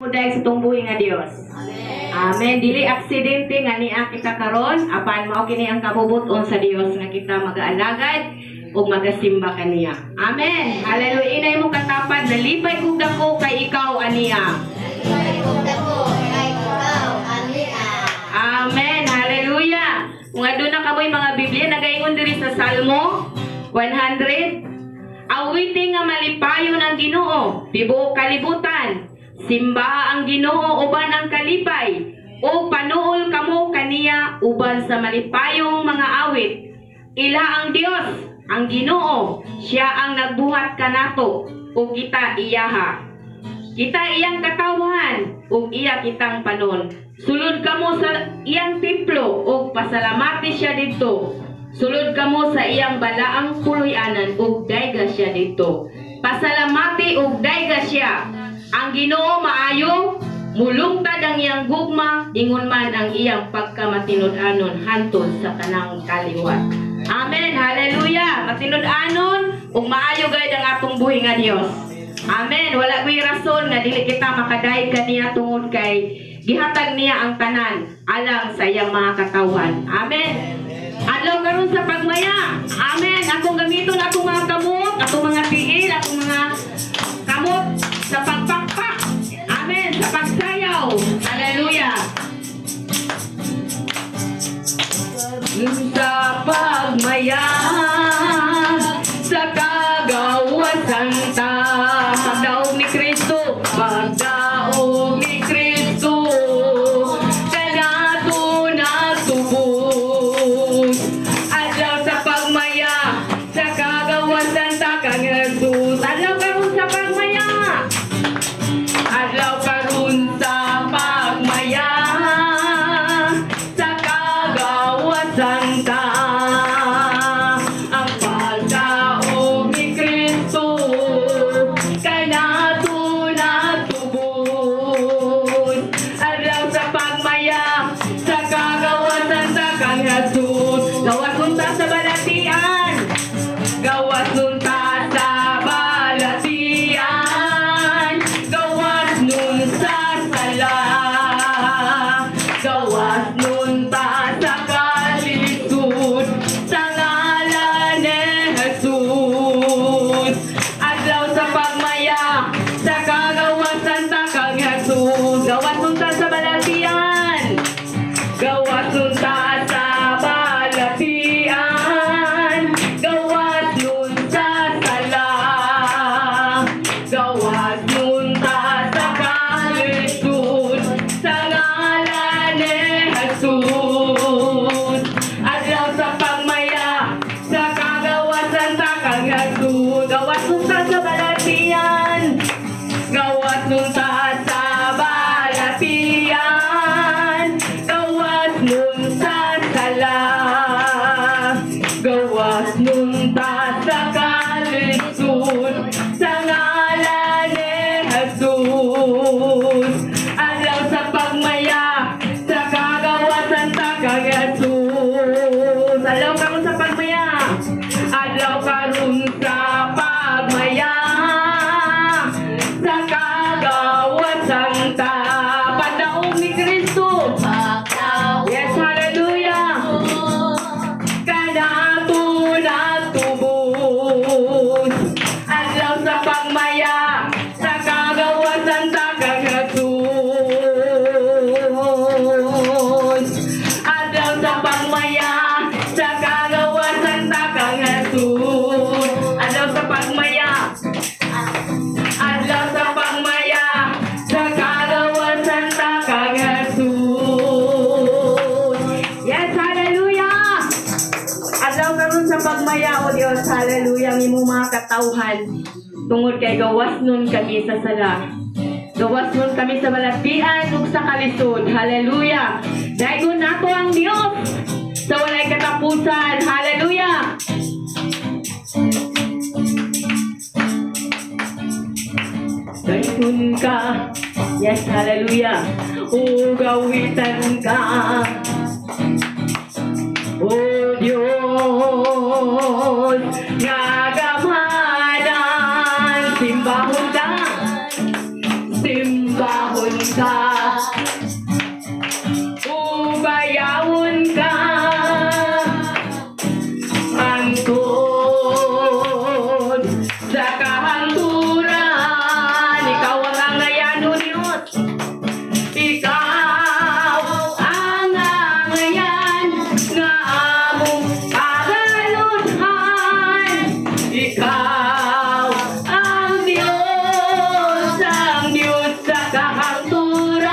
Dahil sa tumbuhi nga Dios. Amen. Dili aksidente nga niya kita karon, apan mao kini ang kabubuton sa Dios nga kita mag-aalagad ug magasimba kaniya. Amen. Hallelujah. Inay mo katapad na lipay kog dako kay ikaw aniya. Amen. Hallelujah. Kung aduna kamoy mga Biblia nagaingon diri sa Salmo 100, awiting nga malipayon ang Ginoo, tibuok kalibutan. Simba ang Ginoo uban ang kalipay, o panuol kamo kaniya uban sa malipayong mga awit. Ila ang Dios, ang Ginoo, siya ang nagbuhat kanato, o kita iyaha. Kita iyang katawhan, o iya kitang panon. Sulod kamo sa iyang templo, o pasalamati siya dito. Sulod kamo sa iyang balaang puloy-anan, o dayga siya dito. Pasalamati o dayga siya. Ang Ginoo maayo, mulungtad ang iyang gugma, ingon man ang iyang pagkamatinud-anon hantod sa kanang kaliwat. Amen. Hallelujah. Matinud-anon ug maayo gayud ang atong buhi nga Dios. Amen. Wala ko'y rason nga dili kita makadayeg kaniya tungod kay gihatag niya ang tanan alang sa iyang mga katawhan. Amen. Adlaw karon sa pagmaya. Amen. Akong gamiton atong mga kamot, atong mga tiil, atong mga kamot sa pagpakpak. Amen. Sa pagsayaw. Hallelujah. Sa pagmaya, sa kagawasan ta, pagdaog ni Kristo, pagdaog ni Kristo, kanato natubos. Adlaw sa pagmaya, sa kagawasan ta kang Jesus. Adlaw karon sa pagmaya. Adlaw karon sa pagmaya, sa kagawasan ta. Ang pagdaog ni Kristo, kanato natubos. Adlaw sa pagmaya, sa kagawasan ta kang Jesus. Gawas nun ta sa balatian, gawas nun ta sa balatian, gawas nun sa sala, gawas nun ta sa kalisod, sa ngalan ni Jesus. Adlaw sa pagmaya, sa kagawasan ta kang Jesus. Gawas nun ta sa balatian, gawas nun ta sa balatian, gawas nun sa sala, gawas nun ta sa kalisod, sa ngalan ni Jesus. Adlaw sa pagmaya, sa kagawasan ta kang Jesus. Gawas nun ta sa balatian, gawas nun ta sa balatian, gawas nun sa sala, gawas nun ta sa kalisod, sa ngalan ni Jesus. Adlaw sa pagmaya, sa kagawasan ta kang Jesus. Adlaw karon sa pagmaya, adlaw karon sa pagmaya, sa kagawasan ta. Padaog ni Kristo. Yes, hallelujah. Kanato natubos. Adlaw sa pagmaya, sa kagawasan ta kang Jesus. Adlaw sa pagmaya, sa kagawasan ta kang Jesus. Adlaw sa pagmaya, adlaw sa pagmaya, sa kagawasan ta kang Jesus. Yes, hallelujah. Adlaw karon sa pagmaya, o Dios, hallelujah, ang imong mga katawhan. Tungod kay gawas nun kami sa sala, gawas nun kami sa balatian ug sa kalisod. Hallelujah. Daigon nato ang Dios sa walay katapusan. Hallelujah. Daigon ka. Yes, hallelujah. O gawitan ka, o Diyos, nga gamanan, simbahon ka, simbahon ka, ubayawon ka, hangtod sa kahangturan. Ikaw ang angayan, O Diyos. Ikaw ang angayan nga among pagaludhan. Ikaw ang Diyos sa kahangturan.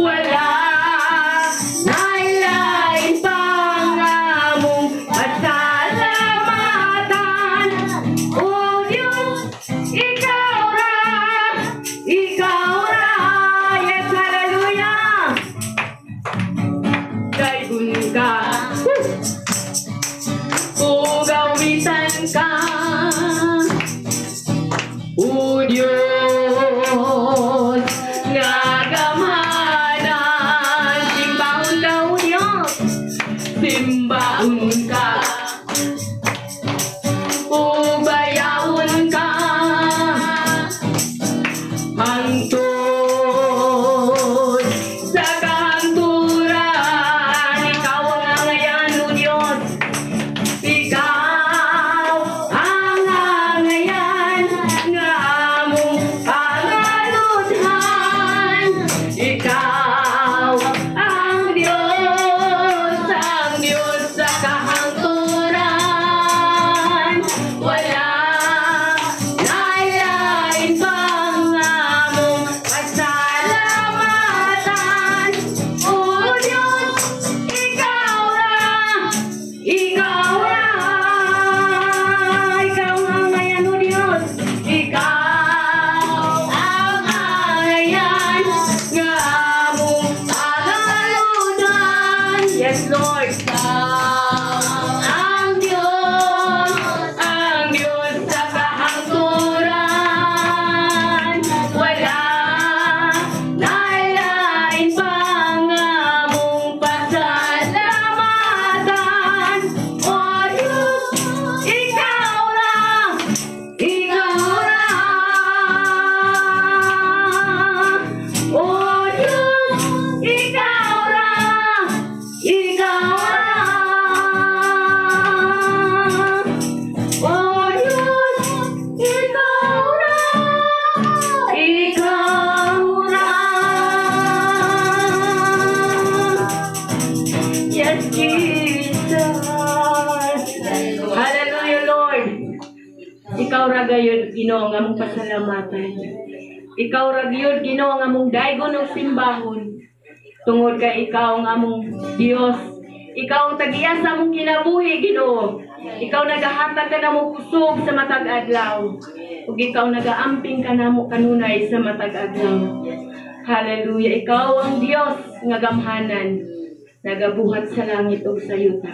Wala nailain pang among pasalamatan. O Diyos, ikaw ra, yes, hallelujah. Daygon ka, ugawitan ka, O Diyos, nga gamanan. Simbahon ka, O Diyos, simbahon ka, ubayawon ka, hangtod sa kahangturan. Ikaw ang angayan, O Diyos. Ikaw ang angayan nga among pangaludhan. Ikaw ang Diyos sa kahangturan. Wala nailain pang among pasalamatan. O Diyos, ikaw ra, ikaw ang angayan, O Diyos. Ikaw ang angayan nga among pangaludhan. Yes, Lord. Ang Diyos sa kahangturan. Wala nailain pang among pasalamatan. O Diyos, ikaw ra, O Diyos, ikaw ra, O Diyos, ikaw ra. Yes, Jesus. Hallelujah, Lord. Ikaw ra gayud, Ginoo, nga mong pasalamatan. Ikaw ra gayud, Ginoo, nga mong daygon og simbahon. Tungod kay ikaw nga mong Dios. Ikaw ang tagiya sa mong kinabuhi, Ginoo. Ikaw nagahatag ka namo kusog sa matag adlaw. Ug ikaw nagaamping ka namo kanunay sa matag adlaw. Hallelujah. Ikaw ang Dios nga gamhanan, nagabuhat sa langit ug sa yuta.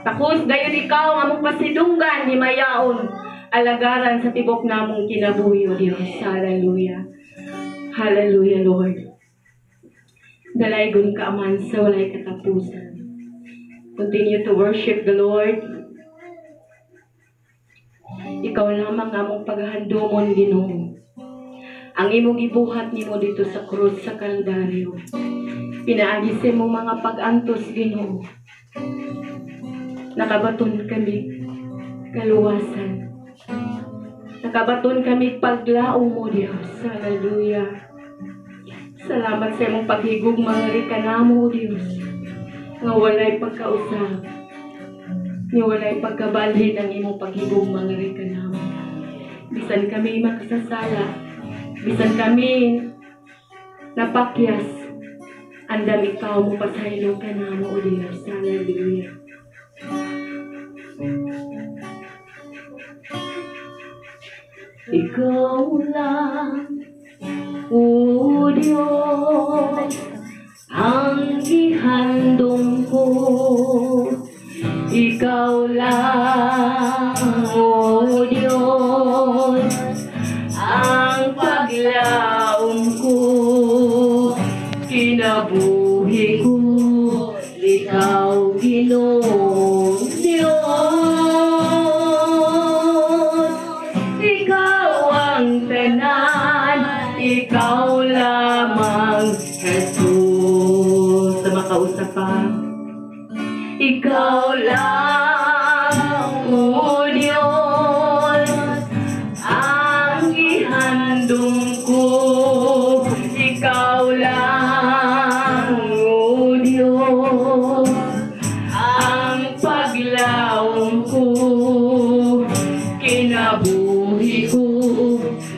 Takos dayon ikaw nga mong pasidunggan ni mayaon alagaran sa tibok namong kinabuhi, O Dios. Hallelujah. Hallelujah, Lord. Dalaygon ka man sa walay katapusan. Continue to worship the Lord. Ikaw lamang among paghahandumon, Ginoo. Ang imong ibuhat nimo dito sa krus sa Kalbaryo. Pinaagi sa imong mga pag-antos, Ginoo. Nakabaton kami kaluwasan. Nakabaton kami paglaom mo, Diyos. Hallelujah. Salamat sa imong paghigugma nga kanamo, Diyos. Nga walay pagkausap. Nga walay pagkabalhin ang imong paghigugma nga kanamo. Bisan kami makasasala. Bisan kami napakyas. Andam ikaw mo pasaylo kanamo, O Diyos. Hallelujah. Ikaw lang, O Diyos, ang ihandong ko. Ikaw lang, O Diyos, ang paglaom ko. Kinabuhi ko, ikaw, Ginoong Diyos. Ikaw ang tanan, ikaw lamang, Jesus. Sa makausap pa. Ikaw lang, O Diyos, ang ihandong ko. Ikaw lang, O Diyos, ang paglaong ko. Kinabuhi ko,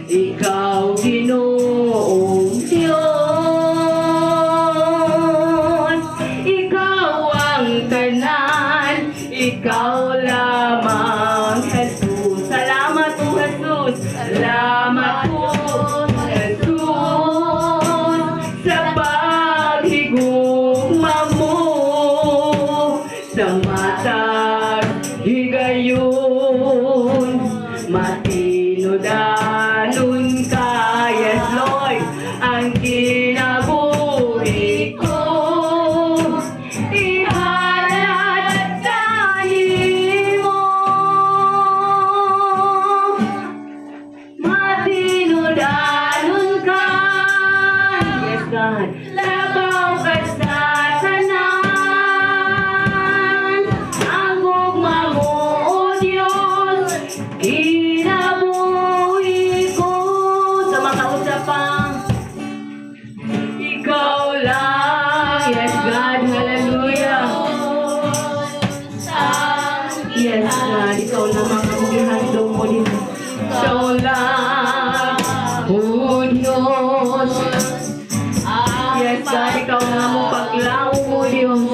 ikaw Ginoong Diyos. Ikaw ang tanan, ikaw lamang, Jesus. Salamat po, Jesus. Salamat po, Jesus, sa paghigugma mo sa matag higayon. Matinodanon ka, yes Lord, ang kinabuhi ko. Ihalat tayo mo. Matinodanon ka, yes God, labaw ka sa tanan. Ang gugma mo, O Diyos, kinabuhi ko. Sa mga usapang, ikaw lang, yes God, hallelujah. Yes God, ikaw lamang ang ihandong mo din. Ikaw lang, O Diyos. Yes God, ikaw nga mo paglaw mo Diyos.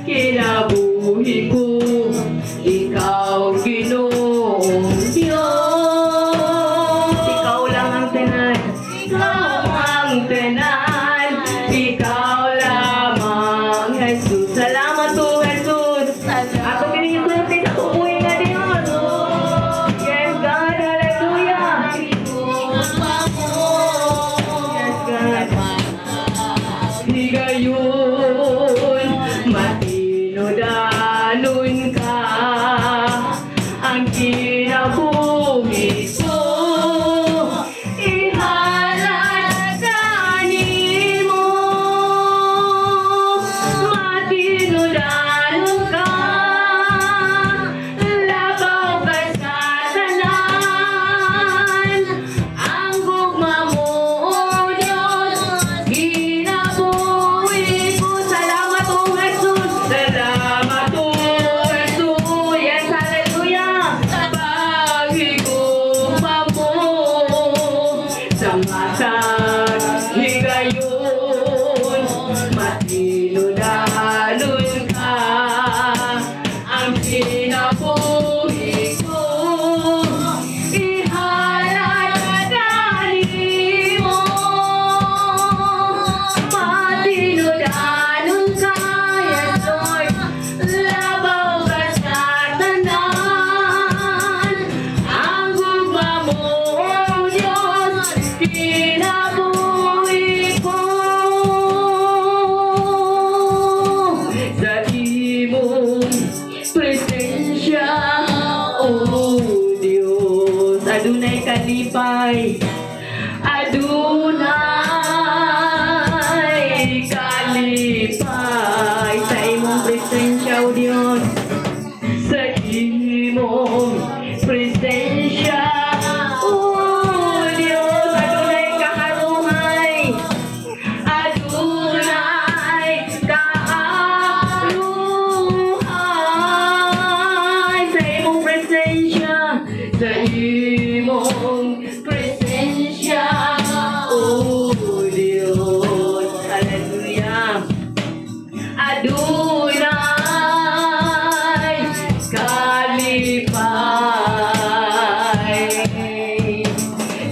Kinabuhi ko, ikaw Ginoong Diyos. Ikaw lang ang tanan, ikaw ang tanan, ikaw lamang, Jesus. Salamat po, Jesus. Ako pinigisuti sa tubuhin na Diyos. Yes God, hallelujah. Yes God. Higayon, matinodanon ka, ang kinabuhi ko. Ihalat mo. Matinodanon ka, labaw ka sa tanan. Ang gugma mo, O Diyos, kinabuhi ko. Salamat po, Jesus. Salamat po, Jesus. Yes, hallelujah. Paghigugma mo sa matag higayon. Matinodanon ka, ang kinabuhi ko. Ihalat mo. Matinodanon ka, yes Lord, labaw ka sa tanan. Ang gugma mo, O Diyos, kinabuhi ko. Sa imong presensya, O Diyos, adunay kalipay, adunay kalipay. Sa imong presensya, O Diyos, sa imong presensya, O Diyos, adunay kaharuhay, adunay kaharuhay. Sa imong presensya, sa imong presensya, O Diyos, hallelujah. Adunay kalipay,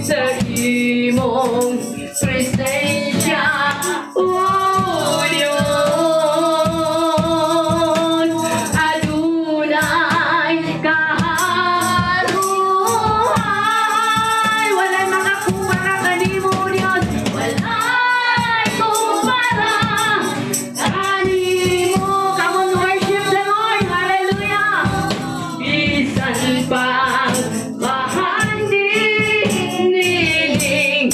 sa imong presensya, O Diyos. Adunay kaharuhay, walay makakumpara kanimo, Diyos. Walay kumpara kanimo. Come on, worship the Lord, hallelujah. Bisan pang mahanding nining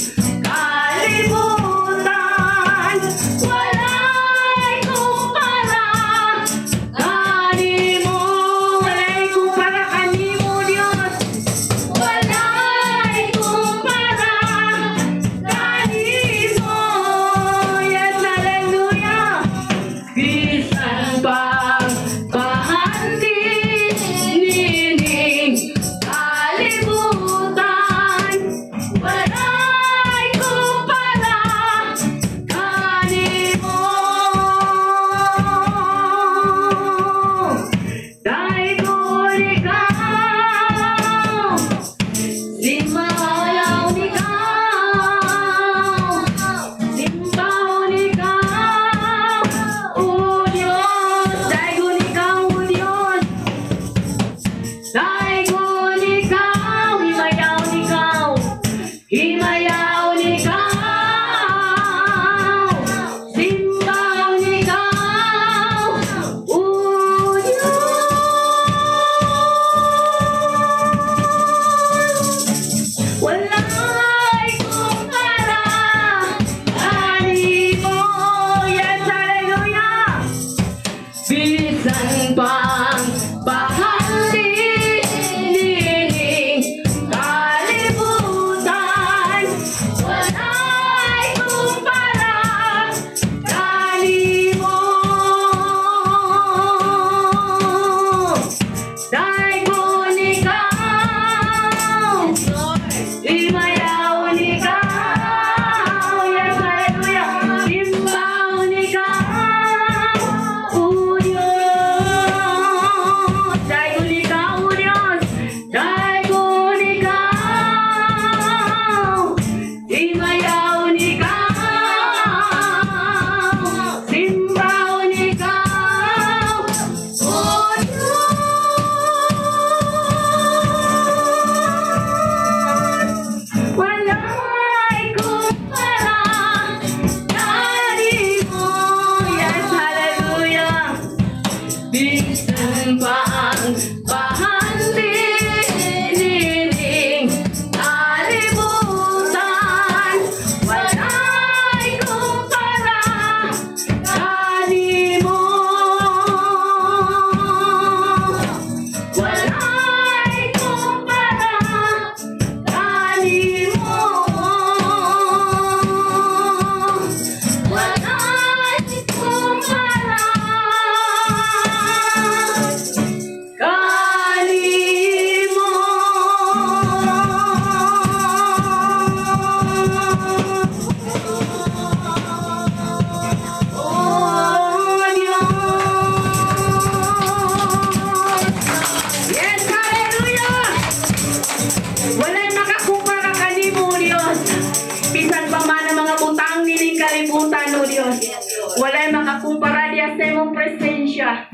walay makakumpara diya sa imong presensya.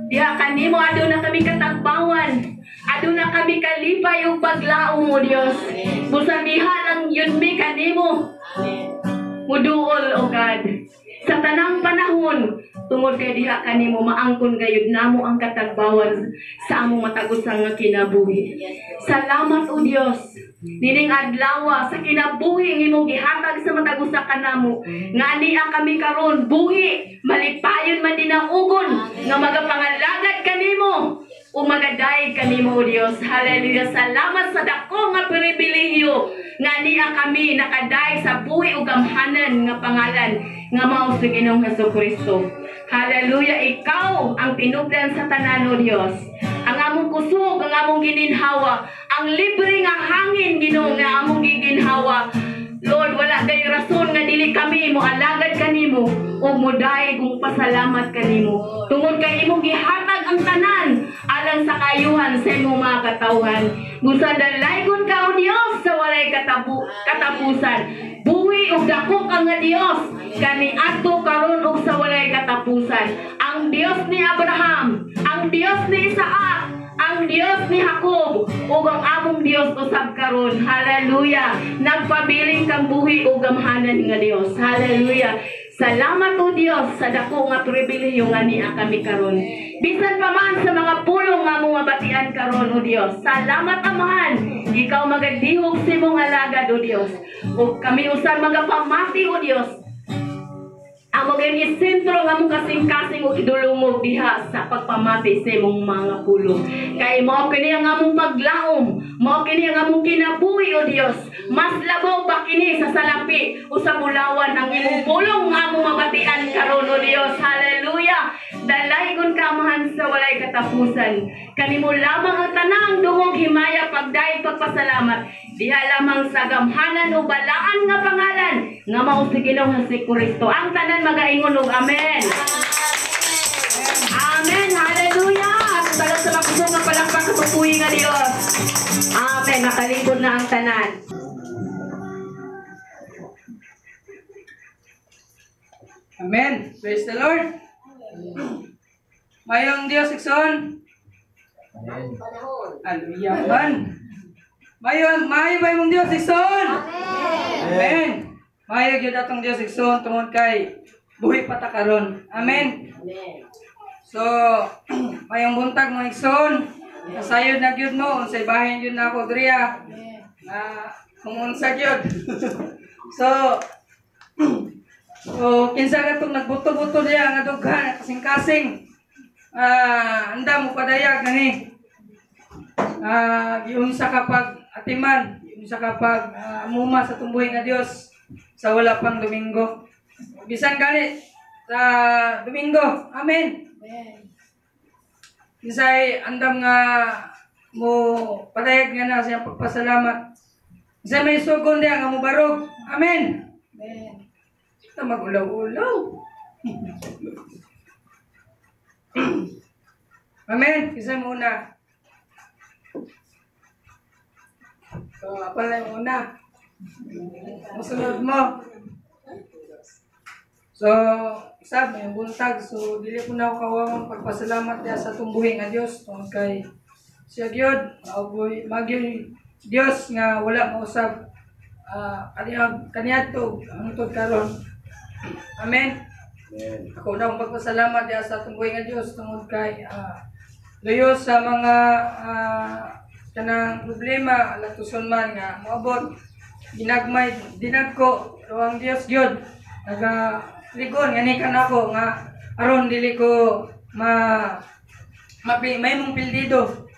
Diha kanimo aduna kami katagbawan. Aduna kami kalipay ug paglaom mo Dios. Busa diha lang yun mi kanimo. Muduol o God. Sa tanang panahon, tungod kay diha kanimo maangkon gayud namo ang katagbawan sa among matagusang nga kinabuhi. Salamat o Dios. Nining adlaw sa kinabuhi imong gihatag sa matagusa kanamo. Ngani ang kami karon buhi, malipayon man dinaugon nga magapangalagad kanimo. O magadayeg kanimo o Dios. Hallelujah. Salamat sa dako nga pribilehiyo nga niya kami nakadayeg sa buhi ug gamhanan nga pangalan nga mao sa Ginoong Hesukristo. Hallelujah. Ikaw ang tinubdan sa tanan o Dios. Ang among kusog, ang among gininhawa, ang libre nga hangin Ginoo nga among giginhawa. Lord, wala kay rason nga dili kami mo alagad kanimo o modayeg ug pasalamat kanimo. Tungod kay imong gihatag ang tanan alang sa kayuhan sa imong mga katawhan. Gusto dalaygon ka o Dios sa walay katapusan. Buhi ug dako ka nga Dios kani adto karon ug sa walay katapusan. Ang Dios ni Abraham, ang Dios ni Isaac, ang Dios ni Jacob ug ang among Dios usab karon. Hallelujah. Nagpabiling kang buhi ug gamhanan nga Dios. Hallelujah. Salamat o Dios sa dako nga pribilehiyo nga niya kami karon. Bisan pa man sa mga pulong nga mga batian karon o Dios. Salamat Amahan. Ikaw magadihog sa imong alagad o Dios. Ug kami usab magapamati o Dios. Amo gani sentro nga mong kasing-kasing o idulungog diha sa pagpamati sa imong mga pulong. Kay mao kini ang among paglaom, mao kini ang among kinabuhi o Dios. Mas labaw pa kini sa salapi o sa bulawan ang imong pulong nga among mabatian karon o Dios. Hallelujah. Dalaygon ka Amahan sa walay katapusan. Kanimo lamang ang tanang dungog himaya pagdayeg pagpasalamat. Diha lamang sa gamhanan o balaan nga pangalan nga mao sa Ginoong Hesukristo. Ang tanan magaingon og amen. Amen. Hallelujah. At talag sa makusog nga palakpak sa pagpuhi nga Dios. Amen. Nakalingkod na ang tanan. Amen. Praise the Lord. Mayong Dios ikson. Hallelujah. Mayo mong Dios ikson. Amen. Mayo gyud atong Dios ikson tungod kay buhi pa ta karon. Amen. So mayong buntag mo ikson. Kasayod na gyud mo unsay bahin gyud na ako diriya. Kung unsa gyud. So kinsa katong nagbuto-buto diya nga dughan kasing-kasing. Anda mo padayag gani. Giunsa kapag atiman, giunsa kapag muma sa tumbuhi nga Dios sa wala pang Domingo. Bisan gani sa Domingo. Amen. Kinsay andam nga mo padayag nga na sa pagpasalamat. Kinsay may sugon diya nga mo barog. Amen. Ito mag-ulaw-ulaw. Amen. Isa muna. So, pala yung una. Masunod mo. So, isa, may buntag. So, dili ko na ako kawawang pagpasalamat niya sa tumbuhi nga Diyos. Tungkol kay siya gyud magyud Diyos nga wala mausab. Kaniya to, ang tod karon. Amen. Ako na ang pagpasalamat diya sa tumbuhi nga Diyos tungod kay luyo sa mga kanang problema latuson man nga moabot ginagmay dinagko ang Dios gyud ligon ngani kanako nga aron dili ko may mong pildido.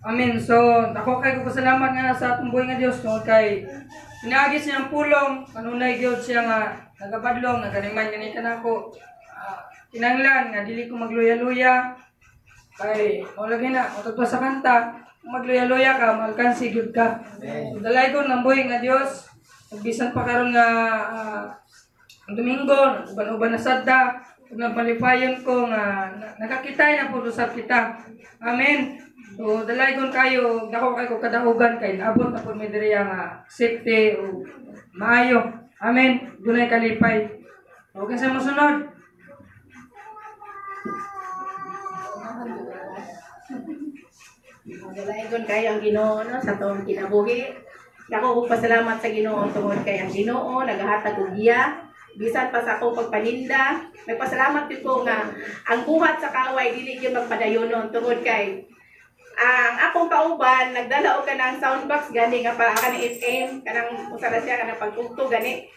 Amen. So ako kay ko pasalamat nga sa tumbuhi nga Dios tungod kay pinaagi siyang pulong kanunay gyud siya nga nagabadlong nagaliman ngani kanako kinanglan nga dili ko magluya-luya kay maulagi na matugtog sa kanta magluya-luya ka malkansi gyud ka. So, dalay ko ng buhi nga Dios bisan pa karon nga Domingo uban-uban na sadda ug nagpalipayon ko nga nakakitay na pud usab kita. Amen. So dalay ko kayo dako kay ko kadahugan kay naabot na pud mi diriya nga safety ug maayo. Amen. Dunay kalipay. Okay sa mosunod. Dalayon kayo ang Ginoo no sa tuong kinabuhi. Dako og pasalamat sa Ginoo tungod kay ang Ginoo nagahatag og giya bisan pa sa akong pagpaninda. Nagpasalamat gyud ko nga ang buhat sa kaway dili gyud magpadayonon tungod kay ang akong kauban nagdala og kanang soundbox gani nga para kanang FM kanang usara siya kanang pagtugtog gani.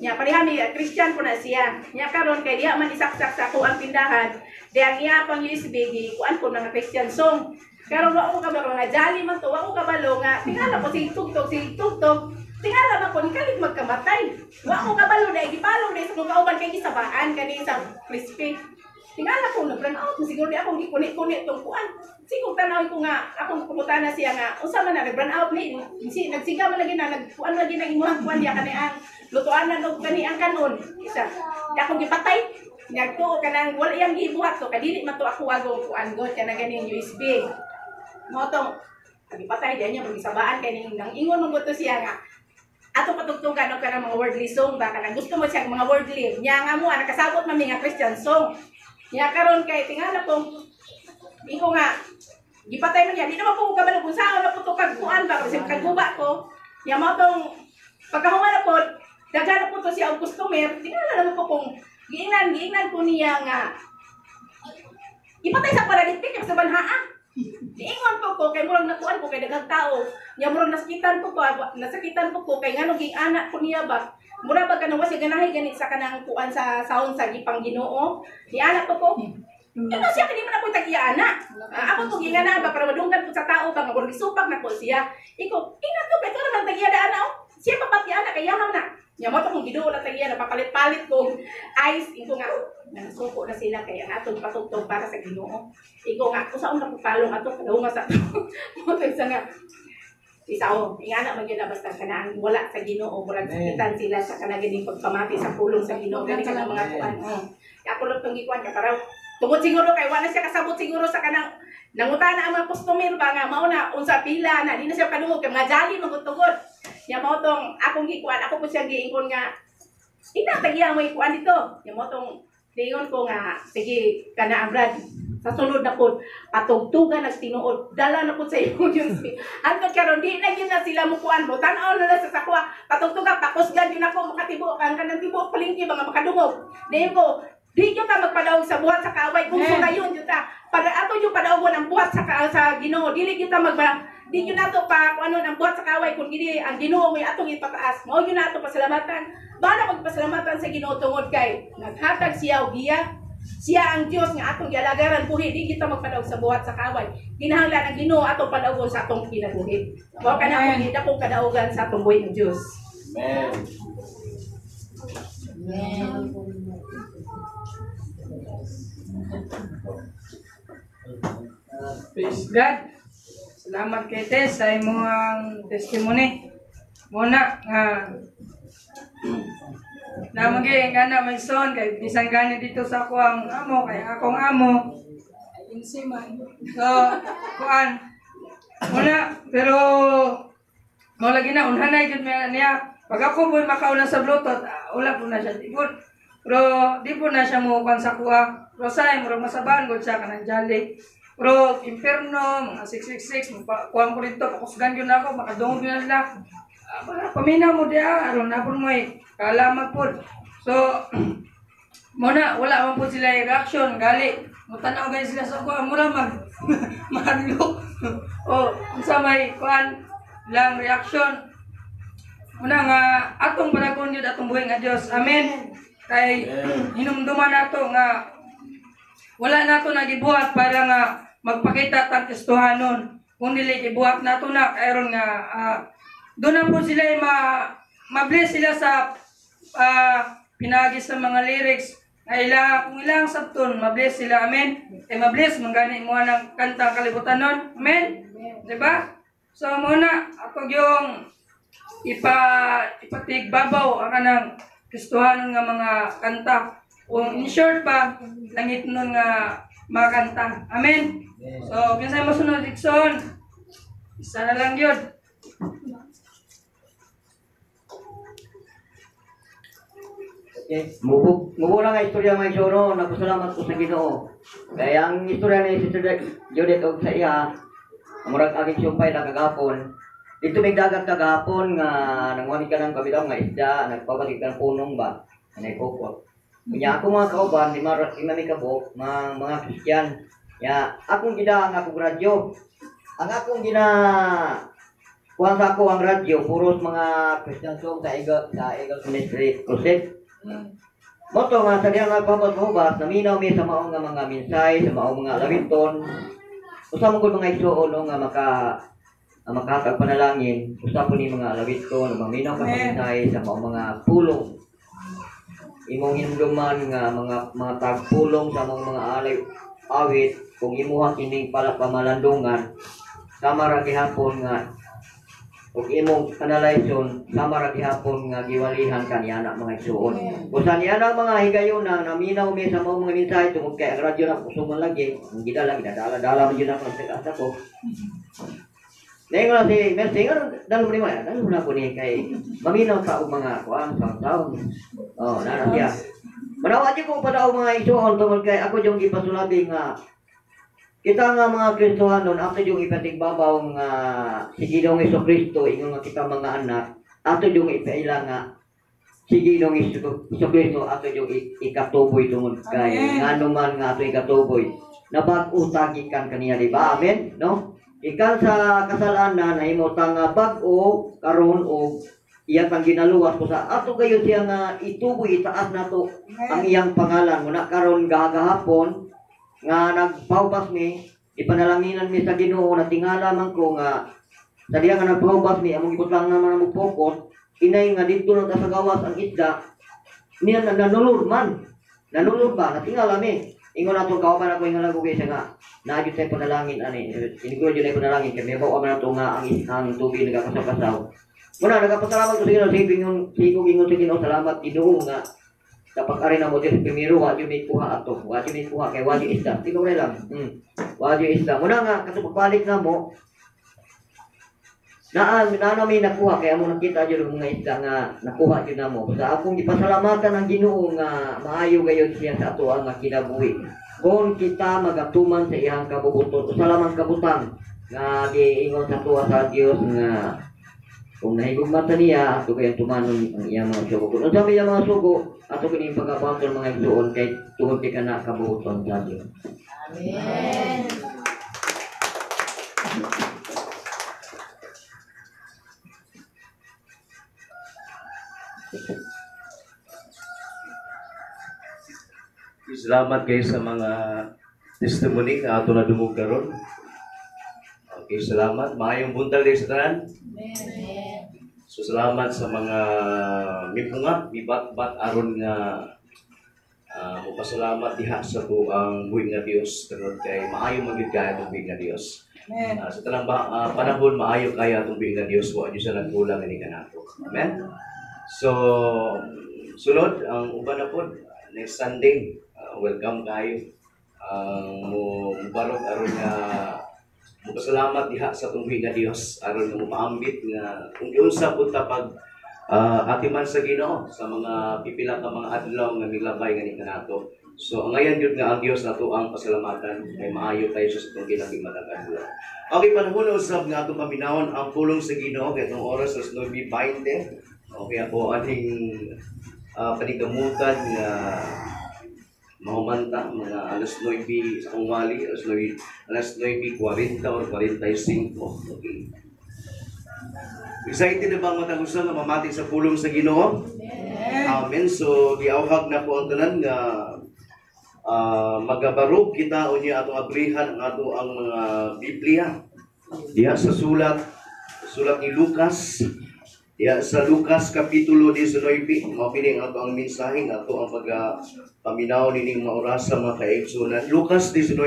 Nya parihami Christian po na siya. Nya karon kay diha man isaksak sa ako ang tindahan, di ang iya pang USB kuan ko nga Christian song. Karon wa ko kabalo nga jolly man to, wa ko kabalo nga tingala ko si tugtog. Tingala man ko ni kalig magkamatay. Wa ko kabalo dai gipalong dai sa mga kauban kay gisabaan kani sa crispy. Tingala ko na brand out siguro di akong gikunit-kunit tong kuan. Siguro tanaw ko nga akong pumutana siya nga unsa man na brand out ni nagsiga man lagi na nagkuan lagi na imuhang kuan diya kani ang lutuanan og kani ang kanon. Isa. Di akong gipatay. Nagtuo kanang wala yang gibuhat to kadili man to ako agong kuan god kana ganing USB. Mo tong gipatay diyan niya pagisabaan kay ning nang ingon mo to siya nga ato patugtugan og kanang mga wordly song ba kanang gusto mo siya mga wordly nya nga mo nakasabot man mi nga Christian song. Nya karon kay tingala ko iko nga gipatay man niya di naman ko kabalo kung saan na puto kagkuan ba kasi kagguba ko. Nya mo tong pagkahuman na po daghan po to siya og customer tingala naman ko kung giingnan ko niya nga ipatay sa paralitik sa banhaa. Diingon ko kay murag nakuan ko kay daghang tao. Nya murag nasakitan ko kay ngano ging anak ko niya ba. Mura ba kanang wasi ganahay gani sa kanang kuan sa sound sa gipang Ginoo. Di anak ko. Ito siya kini man ako tagiya anak. Ako to gingana ba para madunggan ko sa tao ba nga murag isupak na ko siya. Iko ingat ko kay to man tagiya da anak. Siya papati anak kay yaman na. Nya mo to kung Ginoo na tagiya na papalit-palit ko ice iko nga nasuko na sila kay ang atong patugtog para sa Ginoo. Iko nga usaon na pagpalong ato kadunga sa mo sa nga isaw ingana man gyud basta kanang wala sa Ginoo murag sakitan sila sa kanang gining pagpamati sa pulong sa Ginoo gani kanang mga kuan. Ako lang tong gikuan ka para tungod siguro kay wala siya kasabot siguro sa kanang nangutana ang mga customer ba nga mao na unsa pila na di na siya kadungog kay mga jolly magutugod. Nya mao tong akong gikuan ako po siya giingon nga ina tagiya mo ikuan dito. Nya mao tong tingon ko nga sige kana ang Brad sa sulod na po patugtugan ang tinuod dala na po sa iyo yun hanggang karon di na gyud na sila mukuan mo tan-aw na sa sakwa patugtugan pakusgan yun ako makatibo ang kanang tibo palingki mga makadungog di ko di gyud ta magpadawog sa buhat sa kaaway kung sugayon gyud ta para ato yung padawgon ang buhat sa Ginoo dili gyud ta di gyud nato pa kung ano ang buhat sa kaaway kung gini ang Ginoo mo atong ipataas mao gyud nato pasalamatan bala magpasalamatan sa Ginoo tungod kay naghatag siya og giya. Siya ang Dios nga atong gialagaran buhi di kita magpadawog sa buhat sa kaway. Kinahanglan ang Ginoo atong padawgon sa atong kinabuhi. Mao kana ang gid akong kadaugan sa atong buhi ng Dios. Amen. Amen. Praise God. Salamat kay Tess sa imong testimony. Muna nga namagay nga na may son kay bisan gani dito sa ako ang amo kay akong amo ay insiman. So kuan muna pero mo lagi na unhanay jud niya pag ako po makauna sa Bluetooth wala po na siya tipon pero di po na siya mo kuan sa kuha pero say murag masabahan gud siya kanang jolly pero imperno mga 666 kuan ko dito pakusgan gyud na ako makadungog na nila. Paminaw mo diya aron na po mo kalamat po. So muna wala man po sila reaction gali mutanaw guys sila sa kuha mura maglo o unsa may kuan lang reaction muna nga atong panagon jud atong buhi nga Dios. Amen. Kay hinumduman nato nga wala nato nagibuhat para nga magpakita tang testuhanon kung dili gibuhat nato na kayron nga doon na po sila ma-bless sila sa pinagis ng mga lyrics na kung ilang sabton, ma-bless sila, amen. Ma-bless, manggani mo ng kantang kalibutan nun, amen. Diba? So muna, ako yung ipatigbabaw ang kanang Kristohanon nga mga kanta. Kung in short pa, langit nun nga mga kanta, amen. So, kinsa mo sunod, Dixon? Isa na lang yun. Okay. Mubo lang ang istorya mga Igsoon, nagpasalamat ko sa Ginoo. Kaya ang istorya ni Sister Judith og sa iya, murag aging sumpay na kagapon. Dito may dagat kagapon nga nangwani ka ng kabitaw nga isda, nagpabalik ka ng punong ba? Anay kokot. Kanya ako mga kauban, di mami kabok, mga Kristiyan. Ya, akong gina ang akong radyo. Ang akong kuha sa ako ang radyo, puros mga Christian song sa Eagle Ministry Crusade. Moto nga sa diyang nagpapaghubat, naminaw mi sa maong nga mga minsay, sa maong mga lawiton. Usa mo ko mga igsoon nga makakagpanalangin, usa po ni mga lawiton, maminaw ka minsay sa maong mga pulong. Imong hinumduman nga mga tagpulong sa mga awit, kung imuha kining pamalandungan, sama ra gihapon nga ug imong analyzon sama ra gihapon nga giwalihan kaniya na mga igsoon. Usa niya na mga higayon na naminaw mi sa mga mensahe tungod kay ang radyo na kusuman lagi, ang gidala dala man yun ako sa ko. Nengon si Mercy dalam ni mana? Dalam na ko ni kay maminaw sa mga kuan sa taon. Oh, nana siya. Manawa ko pa daw mga igsoon tungod kay ako yung ipasulabi nga kita nga mga Kristohanon, ato yung ipatigbabaw nga si Ginoong Jesucristo, ingon nga kita mga anak, ato yung ipaila nga si Ginoong Jesucristo, ato yung ikatuboy tungod kay nga naman nga ato ikatuboy. Nabag-utagikan kaniya, di ba? Amen? No? Ikan sa kasalanan, ay mo tang bag-o, karon o iyang ang ginaluwas ko sa ato kayo siya nga ituboy, itaas na to ang iyang pangalan. Muna karon gagahapon, nga nagpahubas mi, ipanalanginan mi sa Ginoo na tingala man ko nga sa diya nga nagpahubas mi, among ibutlang naman ang focus, inay nga dito lang sa gawas ang isda, niya nanulod man. Nanulod ba? Natingala mi. Ingon nato kauban ako ingon ako kaysa nga naadyo tayo panalangin ani. Siniguro jud ay panalangin kay may bawa man nato nga ang tubig nagakasaw-kasaw. Muna nagapasalamat ko sa Ginoo, sigong ingon sa Ginoo, salamat Ginoo nga dapat ari na mo din primero wa jud may kuha ato. Wa jud may kuha kay wa jud isda. Tingog na lang. Wa jud isda. Muna nga kasubalik na mo. Na may nakuha kaya mo nakita jud mga isda nga nakuha jud namo. Sa akong gipasalamatan ang Ginoo nga maayo gayud siya sa ato ang kinabuhi. Kung kita magatuman sa iyang kabubuton, salamat kabutang nga giingon sa tuwa sa Dios nga kung nahigugmatan niya, ato kayang tumanon ang iyang mga sugo. Kung sabi niya mga sugo, ato kanyang pagkapantol mga igsoon kay tuhod ka na kabuuton sa Diyos. Amen. Salamat kayo sa mga testimony na ato na dumog karon. Okay, salamat. Maayong buntag din sa tanan. So salamat sa mga mipunga, mibat-bat aron nga mupasalamat diha sa tuang buhi nga Dios tungod kay maayo magyud kaya atong buhi nga Dios. Sa tanang panahon maayo kaya atong buhi nga Dios wa jud sa nagkulang ani kanato. Amen. So sulod ang uban na pod next Sunday, welcome kayo. Mo barog aron nga salamat diha sa tungwi nga Dios aron nga maambit nga kung unsa pud ta pag atiman sa Ginoo sa mga pipila ka mga adlaw nga miglabay nga ni kanato. So ngayon jud nga ang Dios nato ang pasalamatan may maayo tayo sa atong ginaging matag adlaw. Okay, panahon usab nga atong paminawon ang pulong sa Ginoo kay itong oras sa 9:20. Okay, ako ating panigamutan nga mahumanta mga alas 9 sa kungwali, alas 9:40 or 45. Okay. Excited na bang matagusan na mamati sa pulong sa Ginoo? Amen. So giawhag na po ang tanan nga magabarog kita unya atong abrihan ang ato ang mga Biblia. Diha sa sulat ni Lucas. Ya, sa Lucas Kapitulo 19, mapiling ato ang mensahe ato ang pagpaminaw nining mga oras sa mga kaigsunan. Lucas 19,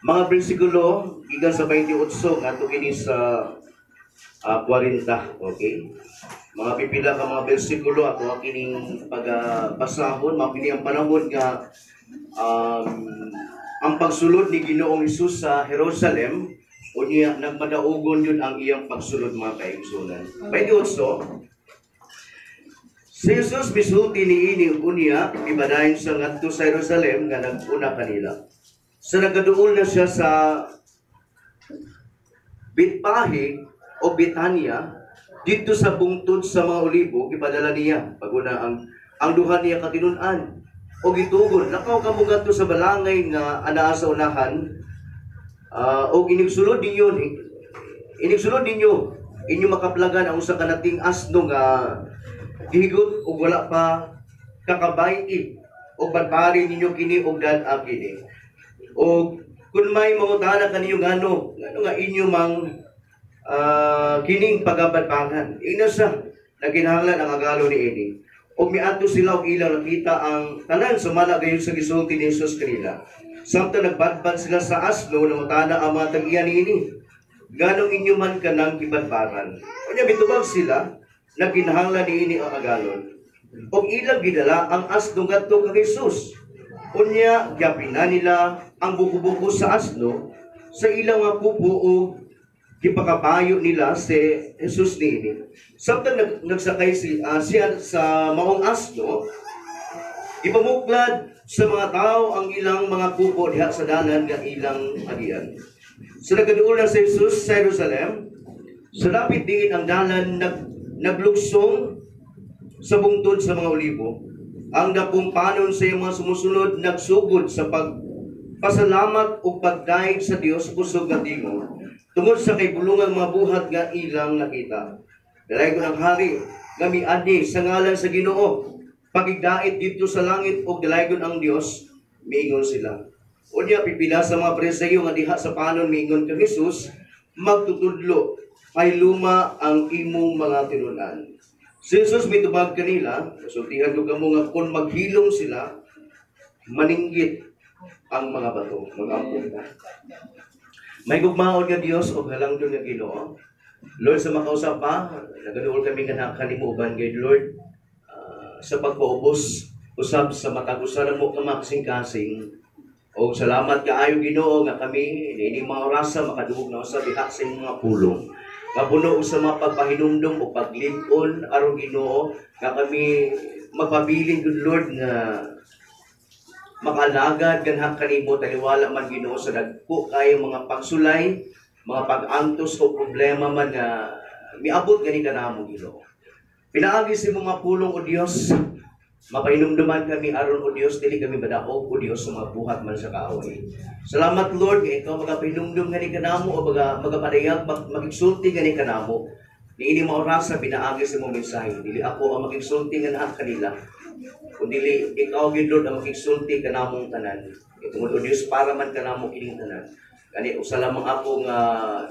mga bersikulo, gikan sa 28, ato kini sa 40, okay? Mga pipila ka mga bersikulo, ato kining pagbasahon, mapiling ang panahon nga ang pagsulod ni Ginoong Hesus sa Jerusalem, o niya nagmadaugon yun ang iyang pagsulod mga kaigsunan. By the also, Si Jesus misulti niini ug unya ibadayon sa ngadto sa Jerusalem nga nag-una kanila. Sa nagaduol na siya sa Betpahe o Betania dito sa bungtod sa mga olibo ipadala niya paguna ang duha niya katinun-an o gitugon nakaw kamo ngadto sa balangay nga anaa sa unahan o inigsulod ninyo inyo makaplagan ang usa ka nating asno nga gihigot ug wala pa kakabay o barbari ninyo kini og dad-a kini. O kung may mangutana kaninyo ngano nga inyo mang kining pagabadbangan. Ina sa naginahanglan ang agalo ni ini. O miadto sila og ilaw nakita ang tanan sumala gayon sa gisulti ni Jesus kanila. Samtang nagbadbad sila sa asno nangutana ang mga tag-iya niini. Ganong inyo man kanang gibadbaran. Unya bitubag sila naginahanglan niini ang agalon. Og ilang gidala ang asno ngadto kay Jesus. Unya gyapina nila ang buko-buko sa asno sa ilang nga pupo o gipakapayo nila si Jesus niini. Samtang nagsakay siya sa maong asno, ipamuklad sa mga tao ang ilang mga pupo diha sa dalan nga ilang agian. Sa nagaduol na si Jesus sa Jerusalem, sa lapit diin ang dalan naglugsong sa bungtod sa mga olibo. Ang napumpanon sa mga sumusunod nagsugod sa pagpasalamat o pagdaig sa Dios kusog nga tingog tungod sa kay bulungang mga buhat nga ilang nakita. Dalay ko ng hari nga miadi sa ngalan sa Ginoo pagigdait dito sa langit o dalaygon ang Dios miingon sila. Unya pipila sa mga Pariseo nga diha sa panon miingon kang Jesus magtutudlo ay luma ang imong mga tinun-an. Si Jesus mitubag kanila, sultihan ko kamo nga kung maghilom sila, maninggit ang mga bato, mag-ampun ka. May gugmaon nga Dios o halangdon nga Ginoo. Lord, sa makausap pa, nagaduol kami nga nakalimuban kay Lord sa pagpaubos, usab sa matagusan mo kamakasing-kasing. O salamat kaayo Ginoo nga kami, ini mga orasa makadugog na sa diha sa mga pulong. Kapuno sa mga pagpahinumdum o paglipon aron Ginoo nga kami magpabiling good Lord nga makalagad ganha kanimo taliwala man Ginoo sa dagko kay mga pagsulay, mga pag-antos o problema man nga miabot gani kanamo Ginoo. Pinaagi sa mga pulong o Dios, mapahinumduman kami aron o Dios dili kami badaog o Dios sa mga buhat man sa kaaway. Salamat Lord nga ikaw magapahinumdum gani kanamo o magapadayag magigsulti gani kanamo. Niini maorasa pinaagi sa mga mensahe. Dili ako ang magigsulti nga nahat kanila. Kundi ikaw gid Lord ang magigsulti kanamong tanan. Itungod o Dios para man kanamo kining tanan. Kani usa lamang ako nga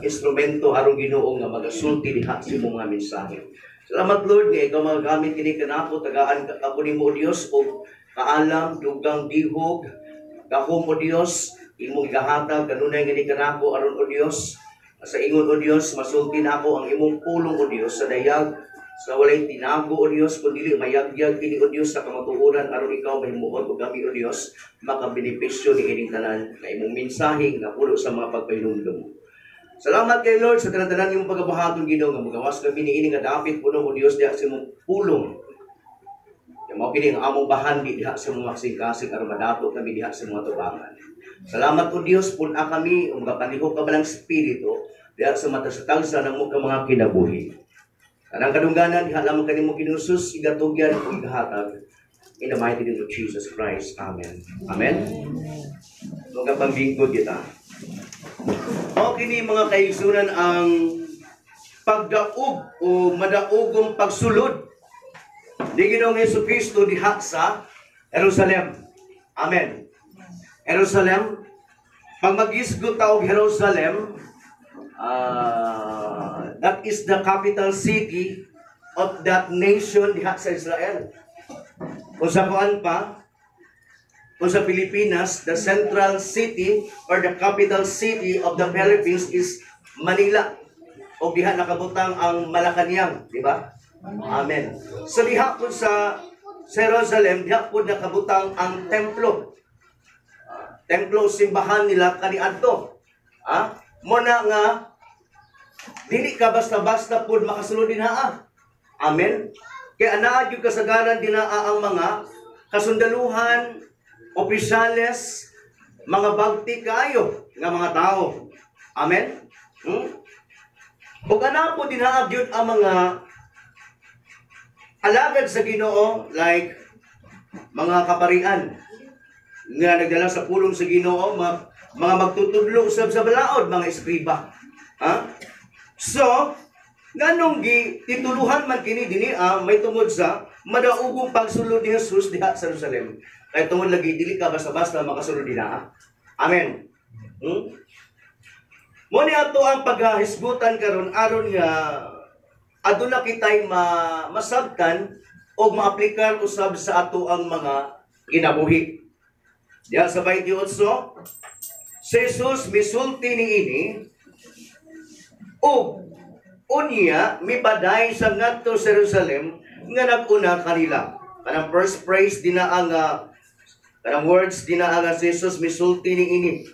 instrumento aron Ginoo nga magasulti diha sa mga mensahe. Salamat Lord nga ikaw magagamit kini kanako tagaan ako nimo o Dios o kaalam dugang dihog gahom o Dios imong gahatag kanunay nga kanako aron o Dios sa ingon o Dios masulti nako ang imong pulong o Dios sa dayag sa walay tinago o Dios kundi mayagyag kini o Dios sa kamatuoran aron ikaw mahimuon ug kami o Dios makabenepisyo ni ining tanan nga imong mensahe nga pulo sa mga pagpahinumdum. Salamat kay Lord sa tanan-tanan imong pagabuhaton Ginoo nga magawas kami niini nga dapit puno o Dios diha sa imong pulong. Nga mao kini ang among bahandi diha sa imong maksing-kasing aron madato kami diha sa mga tubangan. Salamat o Dios pun-a kami ug gapanihok ka balang espiritu diha sa matasatagsa ng mga kinabuhi. Kanang kadungganan diha lamang kanimo kinusus igatugyan ug igahatag. In the mighty name of Jesus Christ. Amen. Amen. Mga pambingkod kita. O kini mga kaigsunan ang pagdaog o madaogong pagsulod ni Ginoong Hesukristo diha sa Jerusalem. Amen. Jerusalem, pag mag-isgot taog Jerusalem, that is the capital city of that nation diha sa Israel. Kung sa kuan pa, kung sa Pilipinas, the central city or the capital city of the Philippines is Manila. O diha nakabutang ang Malacanang, di ba? Amen. So diha po sa Jerusalem, diha po nakabutang ang templo. Templo simbahan nila kaniadto. Muna nga dili ka basta-basta pud makasulod dinha. Amen. Kaya anaa yung kasagaran dinaa ang mga kasundaluhan, opisyales, mga bagti kayo nga mga tao. Amen? O ana po dinaa yun ang mga alagad sa Ginoo, like mga kaparian nga nagdala sa pulong sa Ginoo, mga magtutudlo usab sa balaod, mga eskriba. Ha? So, nganong tituluhan man kini dinhi may tungod sa madaugong pagsulod ni Jesus diha sa Jerusalem. Kay tungod lagi dili ka basta-basta makasulod dinha. Amen. Mo ni ato ang paghisgutan karon aron nga aduna kitay masabtan o maaplikar usab sa ato ang mga kinabuhi. Diya sa 28, si Jesus misulti niini o unya mipaday sa ngadto sa Jerusalem nga naguna kanila. Kanang first praise dinaang kanang words dinaang si Jesus misulti niini.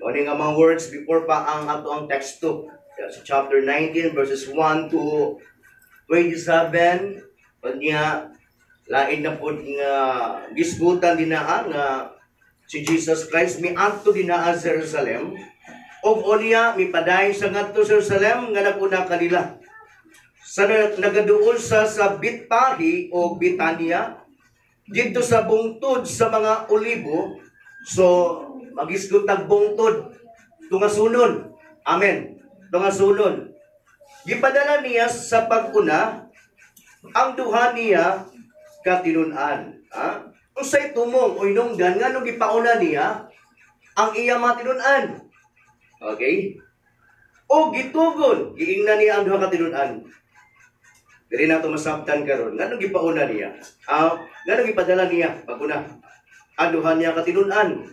Mao ni nga mga words before pa ang ato ang teksto. Sa chapter 19 verses 1 to 27 unya lain na pud nga gisgutan dinaa nga si Jesus Christ miadto dinaa sa Jerusalem. Og unya mipaday sa ngadto sa Jerusalem nga naguna kanila. Sa nagaduol sa Betpahi o Betania dito sa bungtod sa mga olibo. So magisgot tag bungtod tungasunon. Amen. Tungasunon. Gipadala niya sa paguna ang duha niya katinun-an. Unsay tumong o inungdan nganong gipauna niya ang iya matinun-an. Okay? O gitugon, giingnan niya ang duha ka tinun-an. Dili na ito masabtan karon. Nganong gipauna niya? Nganong gipadala niya paguna ang duha niya ka tinun-an.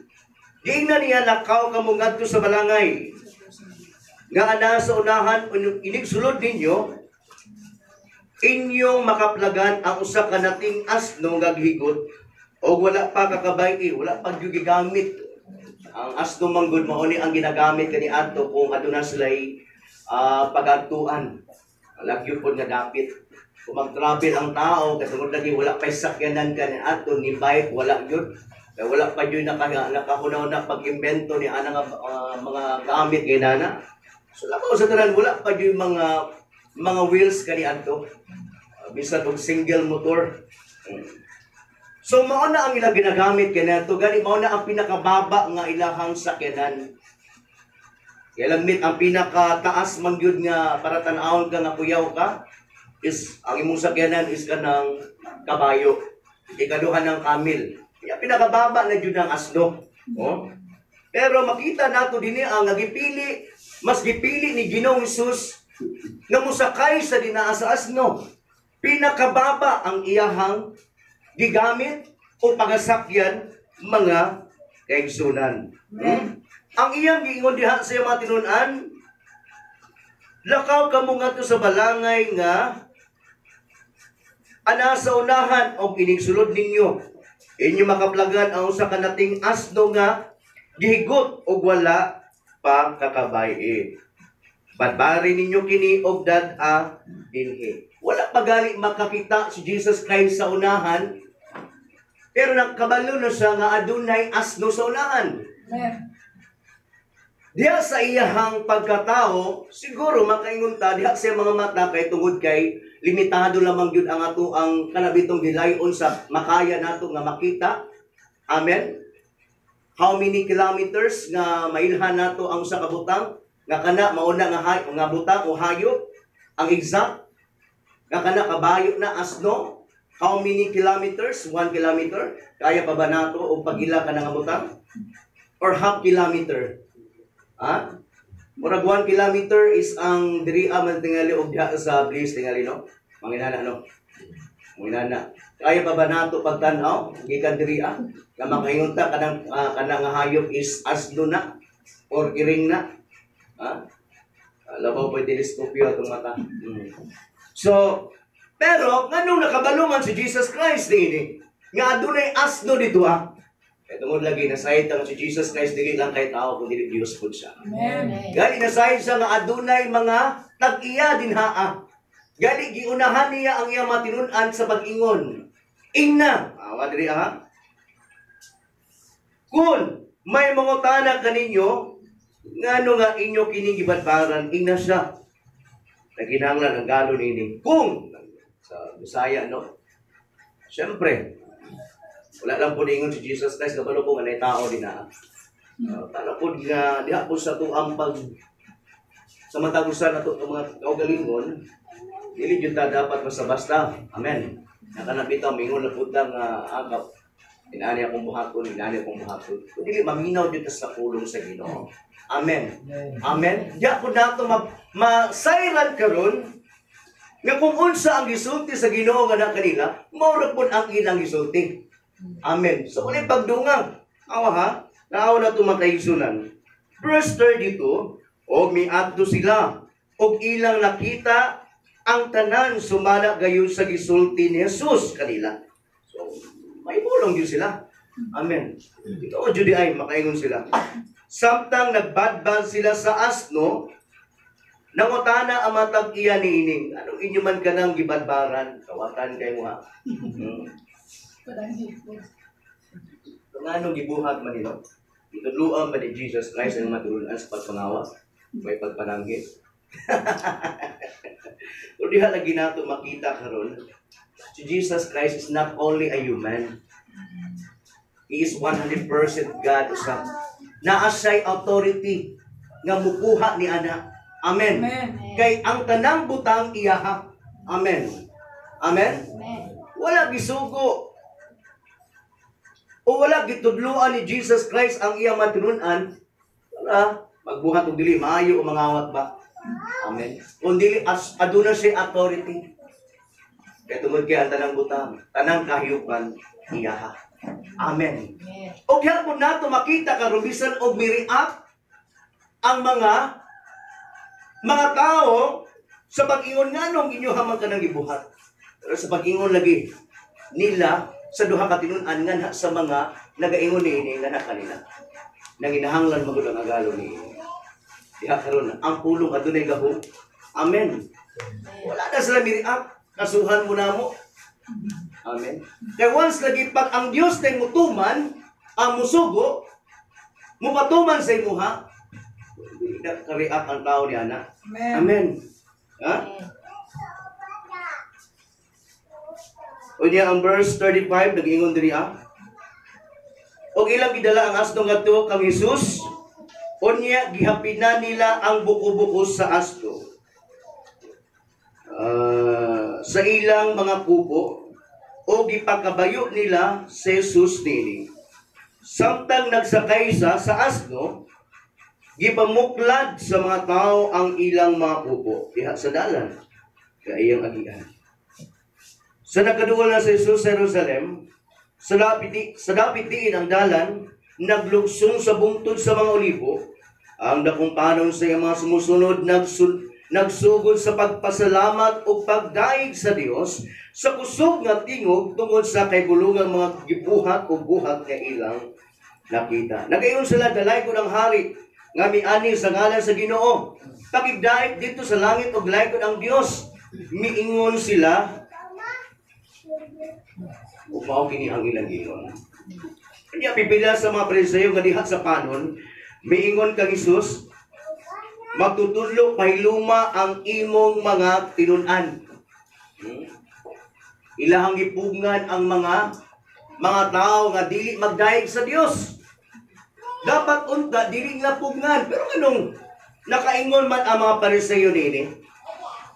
Giingnan niya lakaw kamo ngadto sa balangay. Nga ana sa unahan inig sulod ninyo inyong makaplagan ang usa ka nating asno nga gihigot o wala pa kakabay wala pa gyud gigamit. Ang asno manggod mao ni ang ginagamit kani adto kung aduna sila'y pag-agtuan. Lagyo pod nga dapit. Kung mag-travel ang tao kasi lagi wala pa sakyanan kani adto ni bike wala gyud. Kaya wala pa gyud nakahunaw na pag-imbento ni ana nga mga gamit kay nana. So lakaw sa tanan wala pa gyud mga wheels kani adto. Bisan og single motor. So mao na ang ilang ginagamit kanato gani mao na ang pinakababa nga ilahang sakyanan. Kaya lang mit ang pinakataas man gyud nga para tan-awon ka nga kuyaw ka is ang imong sakyanan is kanang kabayo. Ikaduha ng kamil. Kaya pinakababa na gyud ang asno. Oh. Pero makita nato dinhi ang nagipili, mas gipili ni Ginoong Hesus nga musakay sa dinaa sa asno. Pinakababa ang iyahang gigamit o pagasakyan mga kaigsunan. Ang iyang giingon diha sa mga tinun-an, lakaw kamo ngadto sa balangay nga ana sa unahan og ining sulod ninyo. Inyo makaplagan ang usa ka nating asno nga gihigot og wala pa kakabay. Badbari ninyo kini og dad-a dinhi. Wala pa gali makakita si Jesus Christ sa unahan, pero nagkabalo na siya nga adunay asno sa unahan. Diha sa iyahang pagkatao, siguro makaingon ta diha sa mga mata kay tungod kay limitado lamang gyud ang ato ang kanabitong gilayon sa makaya nato nga makita. Amen. How many kilometers nga mailhan nato ang usa ka butang nga kana mauna nga butang o hayop ang exact nga kana kabayo na asno. How many kilometers? 1 kilometer? Kaya pa ba nato o pagila ka nga butang? Or half kilometer? Murag 1 kilometer is ang diri man tingali og diha sa place tingali no. Manginana no. Manginana. Kaya pa ba nato pagtan-aw gikan diri nga makaingon ta kanang nga hayop is asno na or iring na. Labaw pa teleskopyo atong mata. So, pero nganong nakabalungan si Jesus Christ dinhi nga adunay asno dito Kaya tungod lagi nasayid ang si Jesus Christ dili lang kay tao kundi Dios pud siya. Amen. Gali nasayid siya nga adunay mga tag-iya dinha. Gali giunahan niya ang iyang matinun-an sa pag-ingon. Ingna, awa diri ha. Kung may mangutana kaninyo, ngano nga inyo kining gibadbaran, ingna siya. Naginahanglan ang galo nini. Kung sa Bisaya, no? Siyempre, wala lang po niingon si Jesus Christ, kabalo po nga tao din na. Tala po nga, diha po sa tuang pag sa matagusan na ito mga kaugalingon, dili yun dapat basta-basta. Amen. Nakanapitaw, mingon na po ang agaw. Inaani akong buhaton, inaani akong buhaton. Kung dili, maminaw dito sa pulong sa Ginoo. Amen. Amen. Diya po na ito masayran karon nga kung unsa ang gisulti sa Ginoo nga na kanila, maura po ang ilang gisulti. Amen. So, ulit pagdungang. Awa ha? Naawa na ito makaisunan. Verse 32, o miadto sila, o ilang nakita ang tanan sumala gayon sa gisulti ni Jesus kanila. So, may bulong yun sila. Amen. Ito o Judy ay makaingon sila. Samtang nagbadbad sila sa asno, nangutana ang matag iya ni ining. Anong inyo man ka nang gibadbaran? Kawatan kayo ha. Anong gibuhat man nila? Itudluan ba ni Jesus Christ ang matulunan sa pagpangawa? May pagpananggit. Kung diha lagi nato makita karon, si Jesus Christ is not only a human. He is 100% God. Naasay authority nga mukuha ni ana. Amen. Amen. Kay ang tanang butang iyaha. Amen. Amen. Wala gisugo. O wala gitudluan ni Jesus Christ ang iyang matinunan. Wala. Magbuhat og dili maayo o mangawat ba? Amen. Kung dili aduna siya authority. Kaya tungod kay ang tanang butang, tanang kahiyupan iyaha. Amen. O kaya po nato makita karon bisan og miriak ang mga tao sa pag-ingon nganong inyo hamang kanang gibuhat. Pero sa pag-ingon lagi nila sa duha ka tinun-an nga sa mga nagaingon niini nga kanila. Nanginahanglan magud ang agalo niini. Diha karon ang pulong adunay gahom. Amen. Wala na sila miriak, kasuhan mo namo. Amen. Kaya once lagi pag ang Dios tay mutuman, ang musugo, mupatuman sa imuha, kariak ang tao ni ana. Amen. Amen. Ha? O niya ang verse 35, nag-ingon diri o ilang gidala ang asno ngadto kang Jesus, o niya gihapinan nila ang buko-buko sa asno. Sa ilang mga kupo, o gipakabayo nila si Jesus nini. Samtang nagsakay sa asno, gipamuklad sa mga tao ang ilang mga kupo diha sa dalan kay iyang agian. Sa nakaduol na si Jesus sa Jerusalem, sa dapit diin ang dalan, naglugsong sa bungtod sa mga olibo, ang dakong panon sa iyang mga sumusunod nagsugod sa pagpasalamat o pagdaig sa Dios sa kusog nga tingog tungod sa kaybulungang mga gibuhat o buhat nga ilang nakita. Nagayon sila dalay ko ng hari nga miani sa ngalan sa Ginoo. Pakigdaig dito sa langit og laykod ang Dios. Miingon sila ug mao kini ang ilang ingon. Kanya pipila sa mga Pariseo nga diha sa panon, miingon kang Hesus, magtutudlo pahiluma ang imong mga tinun-an. Ilahang gipugngan ang mga tao nga dili magdaig sa Dios. Dapat unta dili nga pugnan, pero anong nakaingon man ang mga Pariseo nini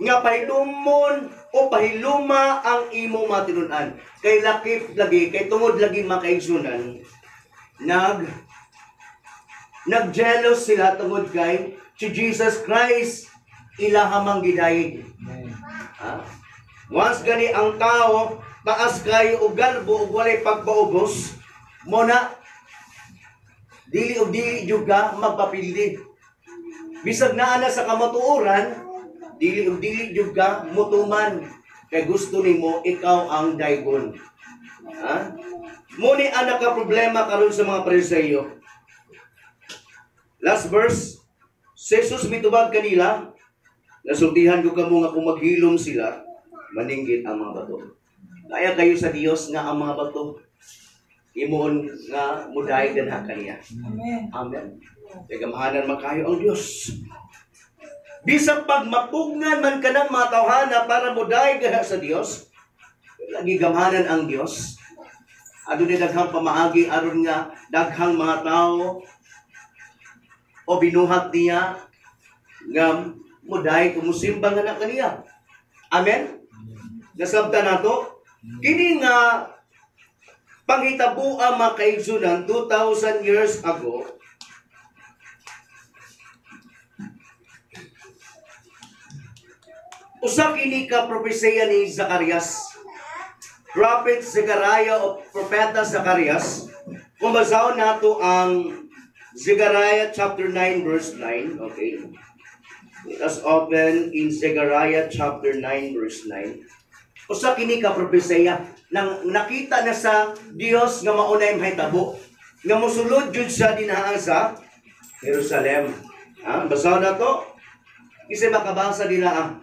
nga pahilumon o pahiluma ang imong mga tinun-an. Kay lakip lagi, kay tungod lagi makaigsunan, nag-jealous sila tungod kay si Jesus Christ ilahamang gidayeg. Once gani ang tao taas kay og galbo ug walay pagpaubos, mo na dili og dili juga magpapildi. Bisag naa na sa kamatuoran, dili og dili juga mutuman kay gusto nimo ikaw ang daygon. Muni ana ka problema karon sa mga Pariseo. Last verse, Jesus mitubag kanila, Nasultihan ko kamo nga kung maghilom sila, maninggit ang mga bato. Kaya kayo sa Dios nga ang mga bato, imoon nga muday ganha kaniya. Amen. Amen. Gamahanan man kayo ang Dios. Bisag pag mapugnan man kanang mga tawhana para muday ganha sa Dios, lagi gamahanan ang Dios. Adunay daghang pamaagi aron nga daghang mga tao o binuhat niya nga muday kumusimba nga na kaniya. Amen. Nasabtan nato kini nga panghitabo ang mga kaigsunan 2,000 years ago. Usa kini ka propesya ni Zacarias. Prophet Zechariah o Propeta Zacarias. Kung basahon nato ang Zechariah chapter 9 verse 9, okay? Let us open in Zechariah chapter 9 verse 9. Usa kini ka propesya nang nakita na sa Dios nga maunay mahitabo nga mosulod jud siya dinhaa sa Jerusalem. Basahon nato. Isa makabasa nila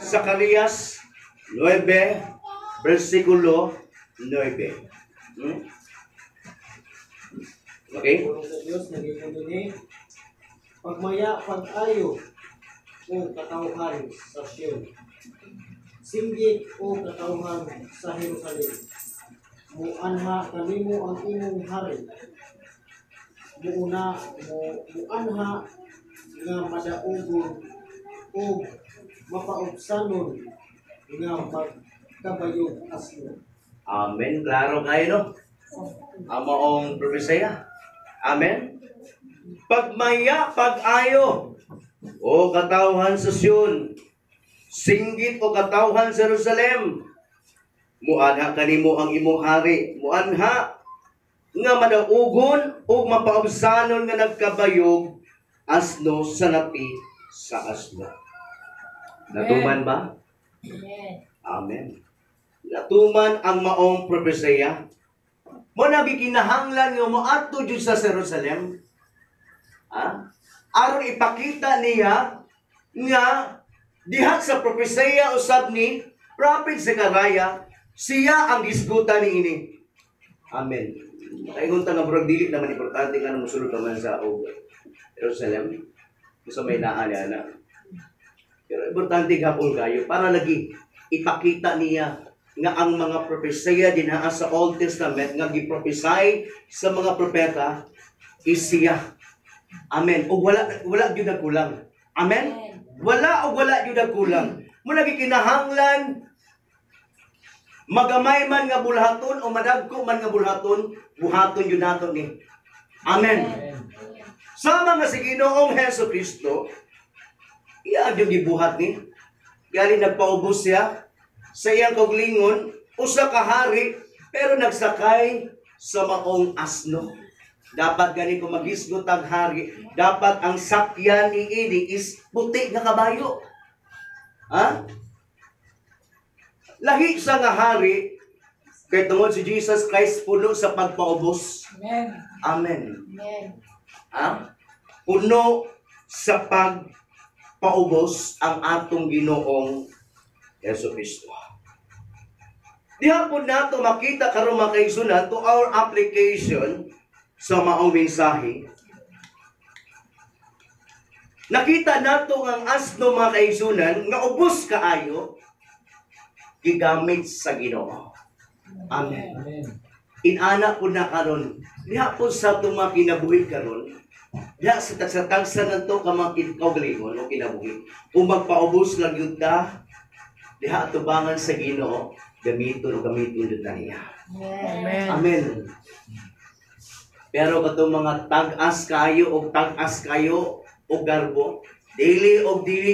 Zacarias 9 versikulo 9. Okay? Puro sa Diyos, naging ni pagmaya, pag-ayo, o katauhan sa Sion. Singgit o katauhan sa Jerusalem. Muanha kanimo ang imong hari. Muanha nga madaugon o mapaubsanon nga magkabayog asno. Amen. Klaro kayo, no? Ang maong propesya. Amen. Pagmaya, pag-ayo, o katawhan sa Sion, singgit o katawhan sa Jerusalem, muanha kanimo ang imong hari, muanha nga madaugon o mapaubsanon nga nagkabayog asno sa napi sa asno. Natuman ba? Amen. Natuman ang maong propesya. Mo nagikinahanglan nga moadto jud sa Jerusalem. Aron ipakita niya nga diha sa propesya usab ni Prophet Zechariah, siya ang gisgutan niini. Amen. Kaingon ta nga brog dili naman importante nga mosulod ka man sa Jerusalem. Gusto may naa na. Pero importante gapon kayo para lagi ipakita niya nga ang mga propesya dinhaa sa Old Testament nga giprophesy sa mga propeta is siya. Amen. O wala gyud nagkulang. Amen. Wala gyud nagkulang. Mo nagikinahanglan magamay man nga bulhaton o madagko man nga bulhaton, buhaton yun nato ni. Amen. Sama nga si Ginoong Jesucristo, iya yung gibuhat ni. Gali nagpaubos siya sa iyang kaugalingon, usa ka hari, pero nagsakay sa maong asno. Dapat gani kung magisgot ang hari, dapat ang sakyan ni ini is puti nga kabayo. Lahi sa nga hari, kay tungod si Jesus Christ puno sa pagpaubos. Amen. Amen. Amen. Puno sa pagpaubos ang atong Ginoong Jesucristo. Diha po nato makita karon mga kaigsunan to our application sa maong mensahe. Nakita nato ang asno mga kaigsunan nga ubos kaayo gigamit sa Ginoo. Amen. Inana po na karon. Diha po sa itong mga kinabuhi karon. Diha sa tagsa-tagsa na ito ka mga kaugalingon o kinabuhi. Kung magpaubos lang yun ta, diha atubangan sa Ginoo, gamiton yun na niya. Amen. Amen. Pero katong mga tag-as kayo o garbo, dili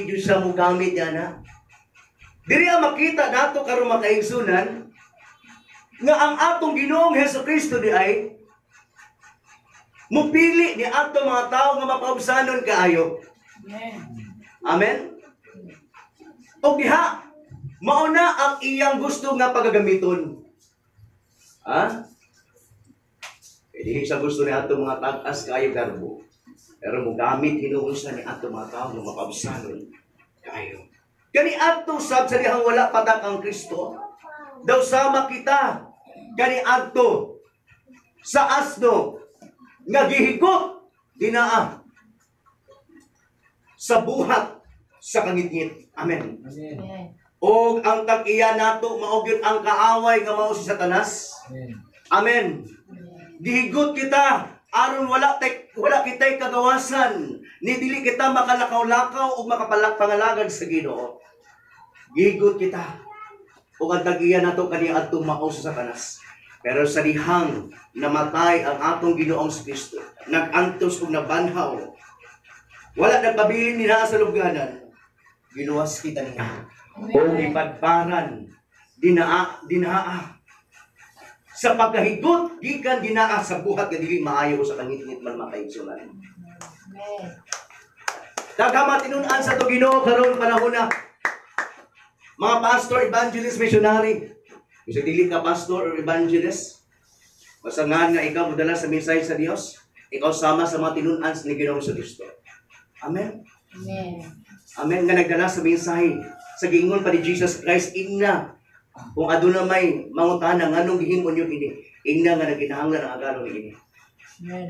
yun sa mo gamit yan ha. Dili ang makita nato karon mga kaigsunan nga ang atong Ginoong Jesucristo di ay mupili ni atong mga tao nga mapaubsanon kaayo. Amen. O diha mauna ang iyang gusto nga pagagamiton. Hindi sa gusto ni atong mga tag-as kayo garbo. Pero mo gamit hinuon sa ni atong mga tao nga mapaubsanon kayo. Kani adto sab sa dihang wala patak ang Kristo, daw sama kita kani adto sa asno nga gihigot dinaa sa buhat sa kangitngit. Amen. O ang tag-iya nato mao gyud ang kaaway nga mao si Satanas. Amen. Gihigot kita aron wala kitay kagawasan, ni dili kita makalakaw-lakaw o makapalagpangalagad sa Ginoo. Gihigot kita. O ang tag-iya nato kani adto mao sa Satanas. Pero sa dihang namatay ang atong Ginoong Kristo, nagantos ug nabanhaw, wala nagpabilin nila sa lubganan, giluwas kita niya. O ipadparan, dinaa, sa pagkahigot, gikan dinaa sa buhat nga dili maayo sa kangit-ngit man makaigsunan. Daghang tinunan sa to Ginoo karon panahon na. Mga pastor, evangelist, missionary, kung dili ka pastor or evangelist, masangan nga ikaw mudala sa mensahe sa Dios, ikaw sama sa mga tinunan ni Ginoong Kristo. Amen. Amen. Amen nga nagdala sa mensahe sa giingon pa ni Jesus Christ, ingna kung aduna may mangutana nganong gihimon niyo ini, ingna nga naginahanglan ang agalon ni ini.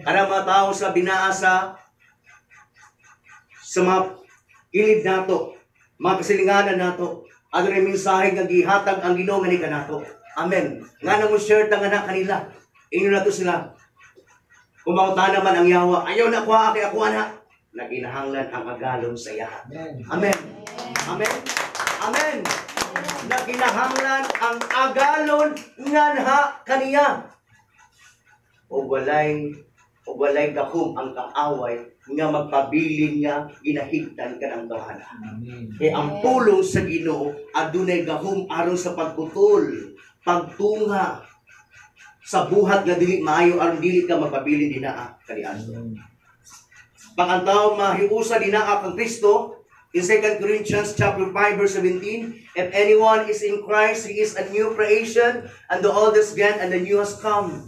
Kada mga tao sa binaa sa mga kilid nato, mga kasilinganan nato, adunay mensahe nga gihatag ang Ginoo nga ni kanato. Amen. Nga namo share ta nga na kanila. Ingno nato sila. Kung mangutana man ang yawa, ayaw na kuha kay ako na. Naginahanglan ang agalon sa iya. Amen. Amen. Amen. Naginahanglan ang agalon nganha kaniya. O walay gahom ang kaaway nga magpabilin nga ginahigtan ka ng tawanan. Ang pulong sa Ginoo adunay gahom aron sa pagputol, pagtunga sa buhat nga dili maayo aron dili ka magpabilin dinaa kaniadto. Pag-antaw mahiusa dinaa kang Kristo, in 2 Corinthians chapter 5 verse 17, if anyone is in Christ, he is a new creation, and the old is gone and the new has come.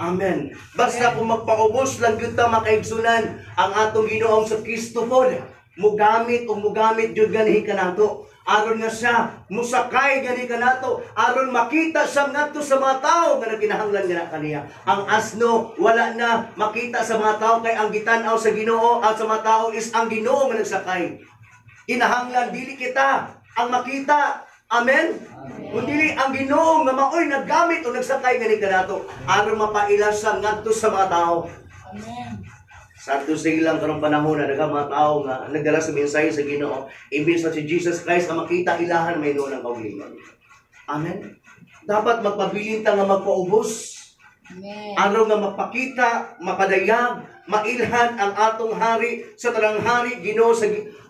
Amen. Basta kung magpaubos lang yun ta makaigsunan ang atong Ginoong sa Kristo po, mugamit jud ganihi kanato. Aron nga siya musakay gani kanato, aron makita siya ngadto sa mga tao nga naginahanglan nga kaniya. Ang asno wala na makita sa mga tao kay ang gitan-aw sa Ginoo at sa mga tao is ang Ginoo nga nagsakay. Kinahanglan dili kita ang makita. Amen. Kung dili ang Ginoo nga maoy naggamit o nagsakay gani kanato aron mapaila siya ngadto sa mga tao. Amen. Santo silang karong panahon na mga tao nga nagdala sa mensahe sa Ginoo, imbis na si Jesus Christ ang makita ilahan may noon ang kaugalingon. Amen. Dapat magpabilin ta nga magpaubos. Amen. Aron nga mapakita, mapadayag, mailhan ang atong hari sa tanang hari Ginoo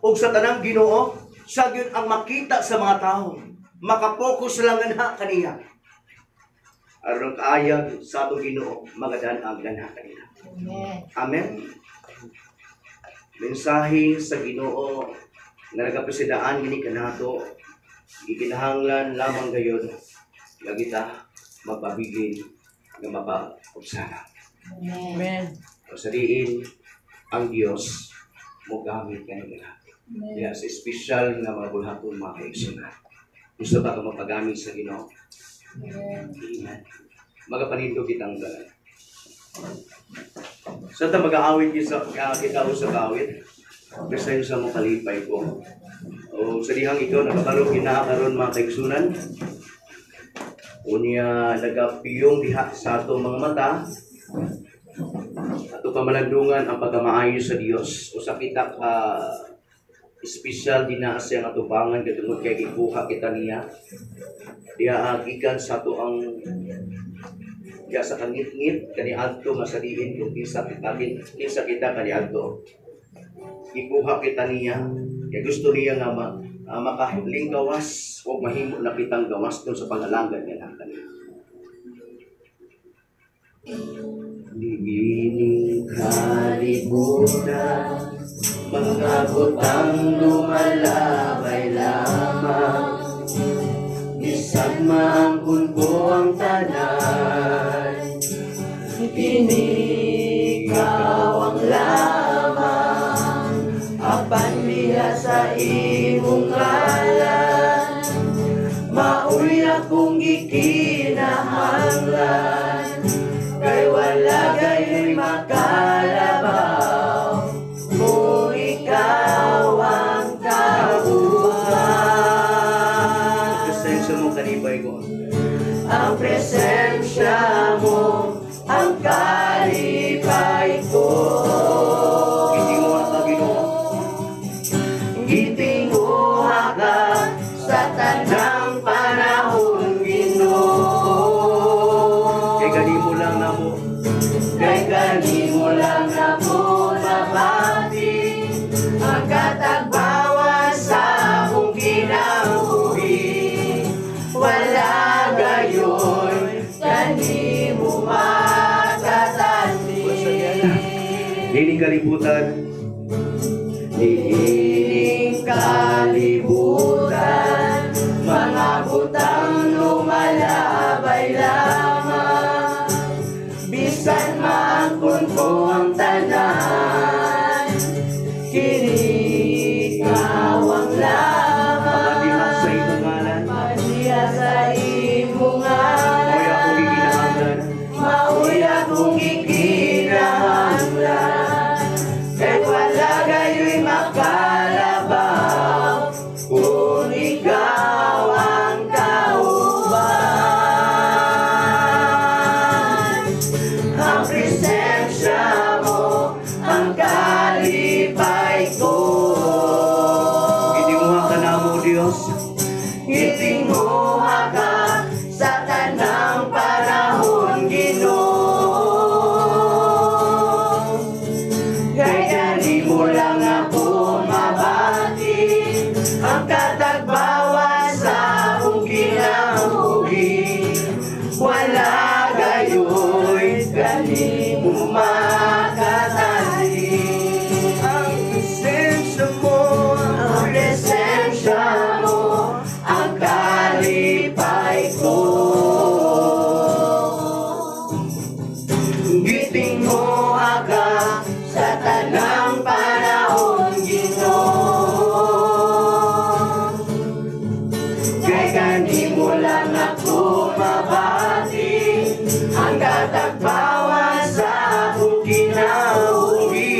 ug sa tanang Ginoo, siya gyud ang makita sa mga tao. Makapokus lang nga kaniya. Aron kaayag sa atong Ginoo, magadan ang ganha kaniya. Amen. Amen. Mensahe sa Ginoo nga nagapresidaan gini kanato, ikinahanglan lamang gayon nga kita mapabigin nga mapaubsana. Amen. O sa diin ang Dios mo gamit kanila. Kaya sa espesyal nga mga bulhaton mga kaigsunan. Gusto ba ka mapagamit sa Ginoo? Amen. Magapanindog kitang dalan. Sa ta mag-aawit kita sa kawit, basta yung sa mong kalipay ko. O sa dihang ikaw, nakabalo kinakaroon mga kaigsunan. Unya nagapiyong diha sa ato mga mata. Ato pamalandungan ang pagkamaayo sa Dios. O sa kita espesyal dina siyang atubangan katungod kay gikuha kita niya. Diya gikan sa ato ang diya sa kangit-ngit kani adto masaliin kung kinsa kita kani adto. Gikuha kita niya. Kaya gusto niya nga makahiling gawas o mahimo na kitang gawas doon sa pangalanggan niya ng kanila. Libining kalibutan, mga butang lumalabay lamang, isagmaan ko ang tanan, ikaw ang lamang, apan liha sa imong kinahanglan, kay wala gayo'y makalabaw, kung ikaw ang kauban. Presensya mo kanibay ko. Ang presensya mo, ang kalipay ko. Gitinguha ka, Ginoo. Gitinguha ka sa tanang panahon, Ginoo. Kay kanimo lang na mo. Kay kanimo lang na po nabati ang katagbawan sa akong kinabuhi. Wala gayon kanimo matatandi. Dining kalibutan. Diining kalibutan, mga butang lumalabay lamang, bisan maangkon ko ang tanan, kini ikaw ang lamang, Madiha sa imong ngalan. madiha sa imong Mo'y ako ngalan, gikinahanglan. mauy akong ikinahanglan, kay wala gayo'y makalabaw, kung ikaw ang kauban. Ang presensya mo, ang kalipay ko. Gitinguha ka na mo, Diyos. Gitinguha ka sa tanang panahon, Ginoo. Kay kanimo lang ako mabati ang katagbawan sa akong kinabuhi. Wala gayo'y kanimo makatandi. Ang presensya mo, ang presensya mo, ang kalipay ko. Gitinguha ka sa tanang panahon, Ginoo. Kay kanimo lang ako mabati ang katagbawan sa akong kinabuhi.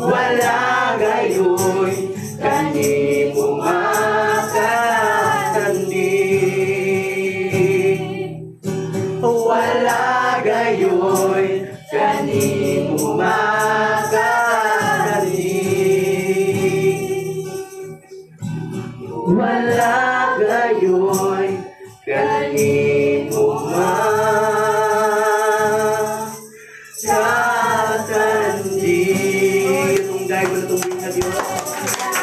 Wala gayo'y kanimo makatandi. Wala gayo'y kanimo makatandi. Wala gayo'y kanimo makatandi. Itong dahil mo na itong na Diyos.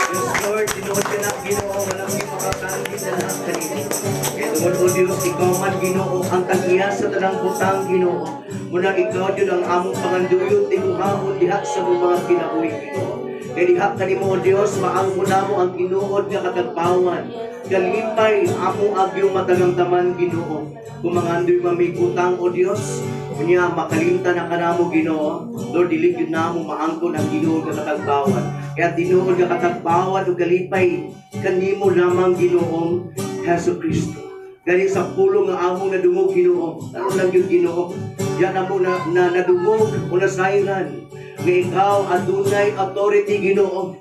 Yes, Lord, tinuod ka na, Ginoo. Walang yung makakandi sa lahat kanina. Kaya tungod o Diyos, ikaw man, Ginoo, ang tagiya sa tanang butang, Ginoo. Muna ikaw yun ang among panganduyot, tinguhahon diha sa mga kinabuhi, Ginoo. Kaya diha kanimo, O Diyos, maangko na mo ang tinuod nga katagpawan. Kalipay, amo agyong matagamdaman, Ginoo. Kung mga andoy mamigutang, O Diyos, kunya makalimta na kanamo, Ginoo. Lord, dili yun na mo maangko ng tinuod nga katagpawan. Kaya tinuod nga katagpawan o kalipay, kanimo lamang, Ginoong Hesus Kristo. Gani sa pulong nga among nadungog, Ginoo. Ano lang yun, Ginoo? Yan amo na nadungog o nasairan nga ikaw adunay authority, Ginoo,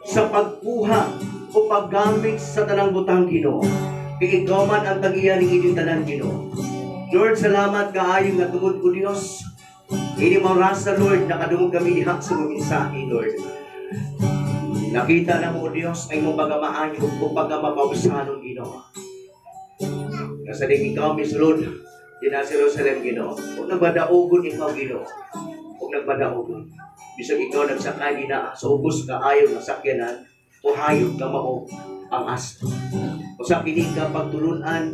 sa pagkuha o paggamit sa tanang butang, Ginoo. Kay ikaw man ang tagiya ng inyong tanan, Ginoo. Lord, salamat kaayo nga tungod ko, Dios. Ini mo rasa, Lord, nakadungog kami diha sa mga mensahe, Lord. Nakita na mo, Dios, ay mong pagamaayo o pagamapabusanon, Ginoo. Kasaling ikaw, misulod, di na sa Jerusalem, Ginoo. Kung nagbadaogon ikaw, Ginoo. Kung nagbadaogon. Bisag ikaw nagsakay na sa ubos ka ayaw na sakyanan o hayop ka mao ang asto. O sa pinig ka pagtulunan,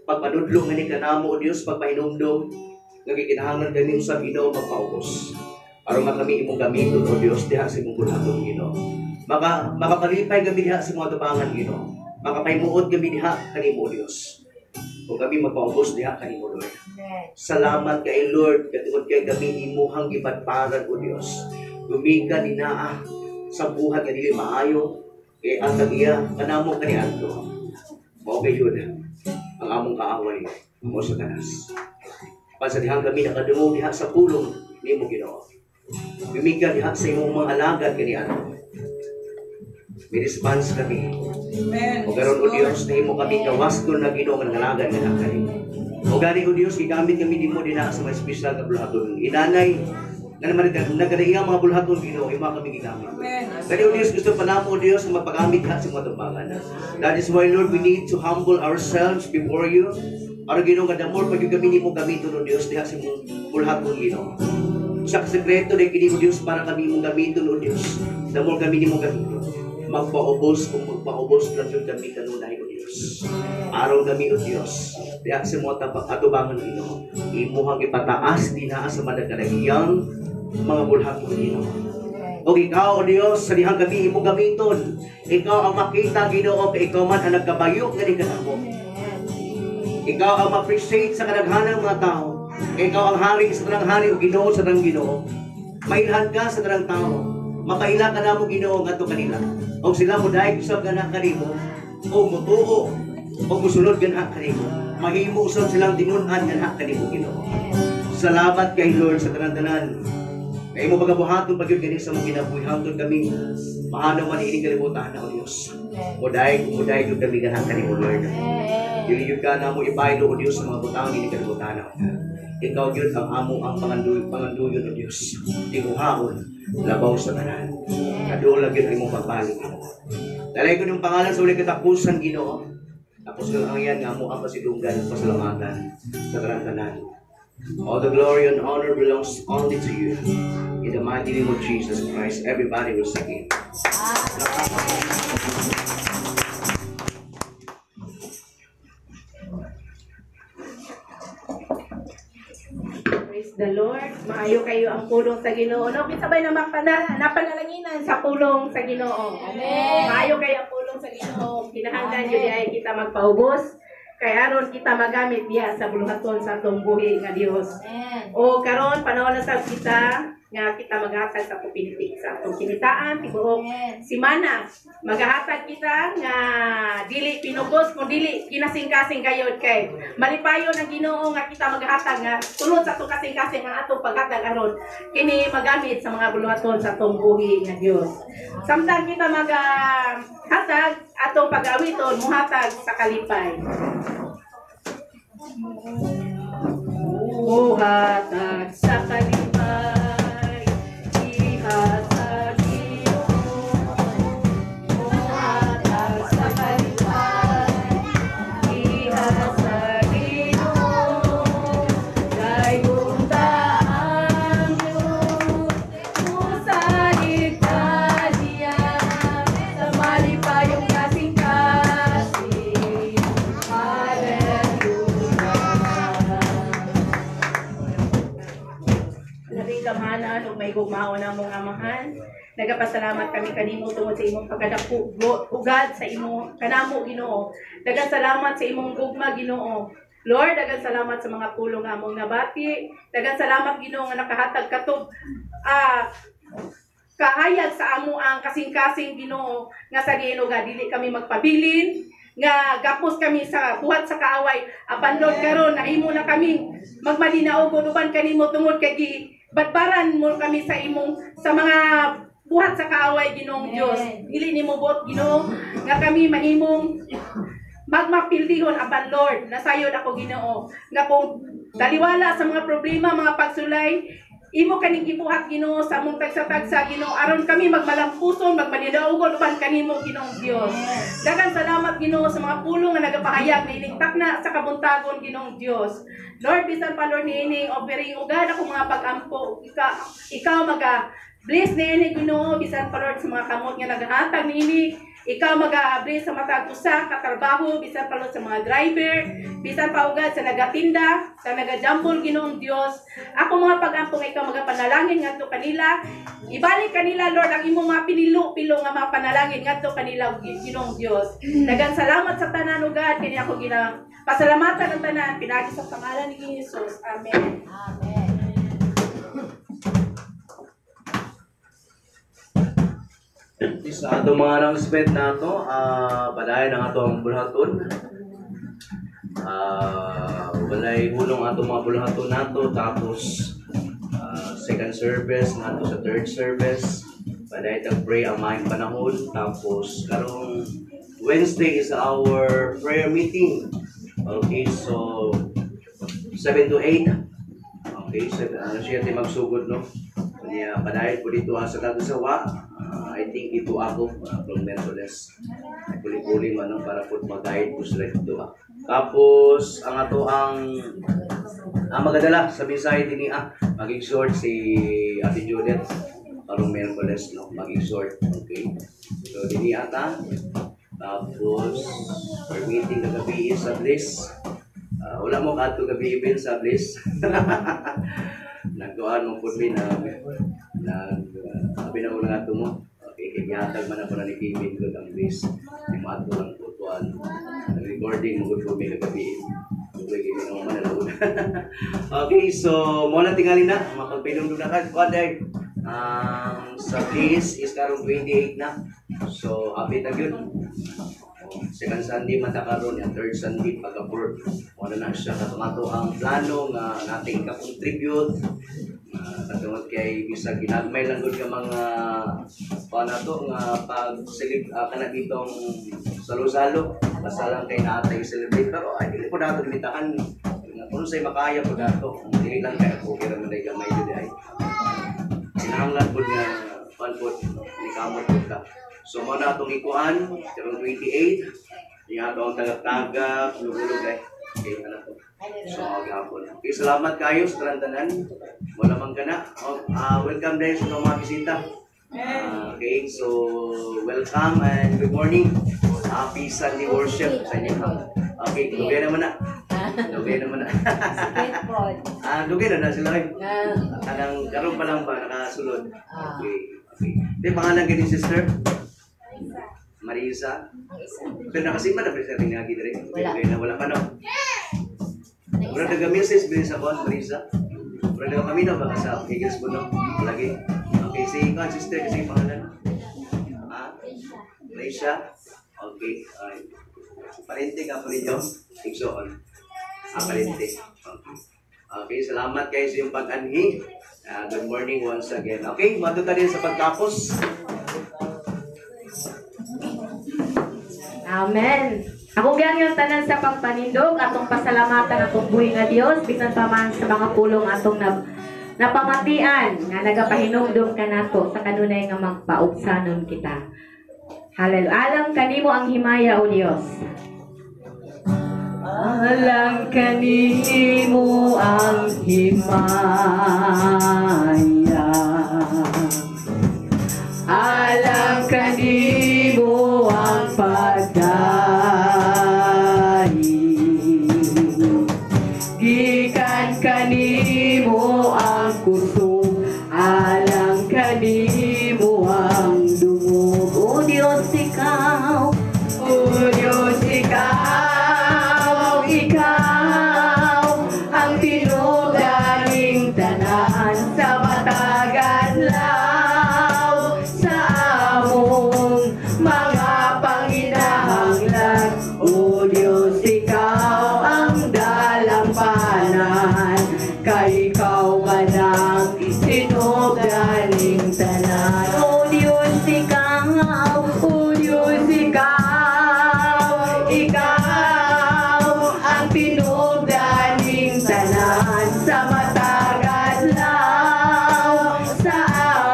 pagpanudlo nga ni kanamo, O Diyos, pagpahinumdom, nagikinahanglan kami sa Ginoo magpaubos. Aron nga kami imong gamiton, O Diyos, diha sa imong buhaton, Ginoo. Makapalipay kami diha sa mga tubangan, Ginoo. Makapaymuod kami diha kanimo, O Diyos. Kung kami magpaubos diha kanimo, Lord. Salamat kay Lord, katungod kay kami imuhang gipatparan, O Diyos. Gumika dinaa sa buhat nga dili maayo, kay ang tagiya kanamo kaniadto. Mao kay yun ang among kaaway. mo Satanas. Pansadihan kami nakadungog diha sa pulong nimo Ginoo. Bimigka diha sa imong mga alagad kaniadto. May response kami. Amen. O karon o Dios na imo kami kawaskon na Ginoo nga alagad nga kanimo. O gani o Dios gigamit kami nimo dinha sa mga espesyal nga bulhaton. Inanay nga naman nagadaiyang mga bulhaton Ginoo imo kami gigamit. Amen. Gani o Dios gusto pa namo o Dios nga magpagamit ha sa mga tumbangan. That is why Lord we need to humble ourselves before you. Aron Ginoo nga damor pag kami nimo gamiton o Dios diha sa imong bulhaton Ginoo. Sa sekreto na kini mo Dios para kami mong gamiton o Dios. Damor kami nimo gamiton. Magpaubos kung magpaubos lang yung kami kanunay o Diyos. Araw kami o Diyos. Diya sa mga atubangan Ginoo. Imuhang ipataas dinaas sa madagkaragiyang mga bulhat o Ginoo. O ikaw o Diyos, sa dihang kami imo gamiton. Ikaw ang makita Ginoo kay ikaw man ang nagkabayok nga ni kanamo. Ikaw ang ma-appreciate sa kadaghanang mga tao. Ikaw ang hari sa tanang hari o Ginoo sa tanang Ginoo. Mailhan ka sa tanang tao. Mapaila ka na mo Ginoo ngadto kanila. O sila mo dahil usab gana kanimo. O mutuo. O musulod gana kanimo. Mahimo usab silang tinunan gana kanimo Ginoo. Salamat kay Lord sa tanan-tanan. Kay mo pagabuhaton pagyud kani sa mong kinabuhi hangtod kami. Maano man ining kalibutan na o Dios. O dahil jud kami gana kanimo Lord. Dili jud ka na mo ibaylo o Dios sa mga butang ining kalibutan na. Ikaw yun ang amo ang panganduyon o Diyos. Tinguhaon, labaw sa tanan. Kadoon lang yun ay mong pagbalik. Dalay ko ng pangalan sa ulit katapusan Ginoo. Tapos lang ang yan nga mo ang pasidunggan, pasalamatan sa tanan. All the glory and honor belongs only to you. In the mighty name of Jesus Christ, everybody will sing it. Praise the Lord. Maayo kayo ang pulong sa Ginoo. No, sabay na napanalanginan sa pulong sa Ginoo. Amen. Maayo kayo ang pulong sa Ginoo. Kinahanglan jud ay kita magpaubos. Kay aron kita magamit diha sa buluhaton sa atong buhi nga Dios. Amen. O karon panahon na sa kita nga kita maghatag sa pupinitik sa atong kinitaan tibuok semana. Maghatag kita nga dili pinugos mo dili kinasing-kasing kayod kay malipayon ang Ginoo nga kita maghatag nga tulod sa atong kasing-kasing ang atong paghatag aron kini magamit sa mga buluhaton sa atong buhi nga Dios. Samtang kita hatag atong pag-awiton muhatag sa kalipay. Muhatag sa kalipay, ihatag Ginoo. Muhatag sa kalipay, ihatag Ginoo. Dayon ang Diyos, musalig ka niya sa malipayong kasing-kasing. Kamhanan ug may gugmao na mong amahan. Nagapasalamat kami kanimo tungod sa imong pagkadako ugad sa imong kanamo Ginoo. Daghang salamat sa imong gugma Ginoo. Lord, daghang salamat sa mga pulong nga among nabati. Daghang salamat Ginoo nga nakahatag katob kahayag sa amo ang kasing-kasing Ginoo nga sa Ginoo dili kami magpabilin nga gapos kami sa buhat sa kaaway. Apan Lord karon nahimo na kami magmalinaog uban kanimo tungod kay badbaran mo kami sa imong sa mga buhat sa kaaway Ginoong Dios. Dili nimo buot Ginoo nga kami mahimong magmapildihon apan Lord nasayod ako Ginoo nga kung daliwala sa mga problema mga pagsulay imo kaning gibuhat Ginoo sa among tagsa-tagsa Ginoo aron kami magmalampuson magmalinaogon uban kanimo Ginoong Dios. Daghang salamat Ginoo sa mga pulong nga nagapahayag na ining takna sa kabuntagon Ginoong Dios. Lord, bisan pa Lord niining offering ugad ako mga pag-ampo. Ikaw bless niini Ginoo bisan pa Lord sa mga kamot nga nagahatag niini. Ikaw mag-bless sa matag usa ka trabaho bisan pa Lord sa mga driver, bisan pa ugad sa nagatinda, sa naga-jumble Ginoong Dios. Ako mga pag-ampo nga ikaw magapanalangin ngadto kanila. Ibalik kanila Lord ang imong mga pinilo-pilo nga mga panalangin ngadto kanila Ginoong Dios. Daghang salamat sa tanan ugad kini ako pasalamatan ang tanan pinagi sa pangalan ni Jesus. Amen. Amen. Sa atong mga announcement na ito, padayon ang atong bulhaton. walay hulong ato mga bulahato nato, tapos second service nato sa third service. Paday tag-pray ang maayong panahon. Tapos karong Wednesday is our prayer meeting. Okay, so 7 to 8. Okay, so siya tayo magsugod, no? Kanya padahil po dito sa Kagasawa. I think ito ako from Mercoles. Puli-puli man no, para po mag-guide po sila dito. Tapos ang ato ang magadala sa mensahe din maging short si Ate Judith karong Mercoles, no? Maging short. Okay, so din ata. Tapos our meeting kagabi is sa Bliss. Wala mo ka ito gabi event sa Bliss. Nagdoan mo po na sabi na una nga ito mo. Okay, kanyatag man ako na ni Kevin ko ang Bliss. Yung mga ito lang putuan. Recording mo po may kagabi. Okay, so muna tingali na. Makapinong na ka. Father, sa Bliss is karong 28 na. So, happy na yun. Second Sunday matakaroon, yung third Sunday pagka-work. Wala na siya katumato ang plano nga nating ka-contribute. Katungod kay bisa ginagmay lang ka mga panato nga pag-celebrate ka na ditong salo-salo. Basta lang kay naatay celebrate. Pero ay, hindi po natin limitahan. Kung sa'yo makaya po nato, hindi lang kaya po kira man ay gamay yun ay. Sinahanglan po nga panpot, ni kamot po ka. So muna itong ikuan, karong 28, yung atong tagak-tagak, lululog ay, okay, ano po. So maghapon. Okay, salamat kayo sa tarantanan. Wala man ka na. Welcome din sa mga bisita. Okay, so welcome and good morning. Happy Sunday worship sa inyo. Okay, dugay naman na. Dugay naman na. Dugay na sila kayo. Anang karoon pa lang ba nakasulod? Okay. Di pangalan ganyan sister? Marisa. Pero nakasima na presyo rin nga gitari. Wala pa no. Wala nag-message din sa kon Marisa. Wala kami na baka sa Eagles po no. Lagi. Okay, si kon sister kasi pangalan. Marisha. Okay. Parente ka pa ninyo. Igsoon. Parente. Okay. Okay, salamat kayo sa iyong pag-anhi. Good morning once again. Okay, matuta din sa pagtapos. Amen. Ako biyang yung tanan sa pagpanindog, atong pasalamatan atong buhi nga Dios, bisan pa man sa mga pulong atong napamatian nga nagapahinumdum ka nato sa kanunay nga magpaubsanon kita. Hallelujah. Alam kanimo ang himaya o Dios. Alam kanimo ang himaya. Alam kanimo ang pagdai. Gikan kanimo ang kusog. Alam kanimo ang dungog. O Diyos ikaw, o Diyos ikaw, ikaw ang tinugaling tanan sa matagan law sa among mga panginahanglan. O Diyos, ikaw ang dalampanan, kay ikaw man ang tinugaling tanan. O Diyos, ikaw, o Diyos, ikaw, ikaw ang pinugdaning tanan sa matagal law sa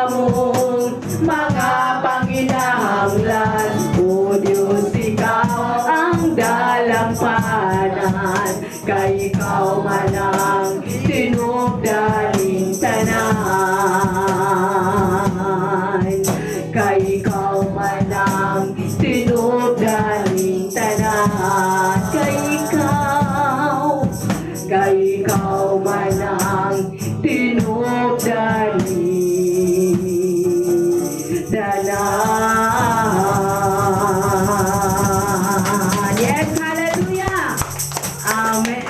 among mga panginahanglan. O Diyos, ikaw ang dalampanan, kay ikaw man ang tinugdaning tanan, kay ikaw man ang tinugdaning tanan, kay ikaw man ang tinugdaning tanan. Yes, hallelujah. Amen.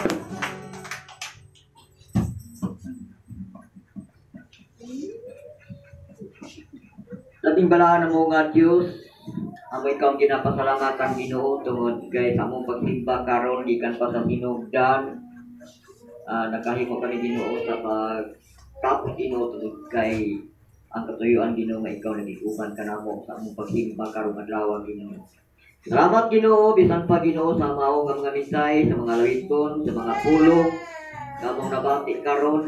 Dating balaan mo nga Diyos, amo ikaw ang ginapasalamatan Ginoo tungod kay sa among pagsimba karon gikan pa sa hinugdan nakahimo kami Ginoo sa pagtapos Ginoo tungod kay ang katuyuan Ginoo nga ikaw nagiguban kanamo sa among pagsimba karong adlaw Ginoo. Salamat Ginoo bisan pa Ginoo sa mao nga mga mensahe sa mga lawiton, sa mga pulong kamong nabati karon.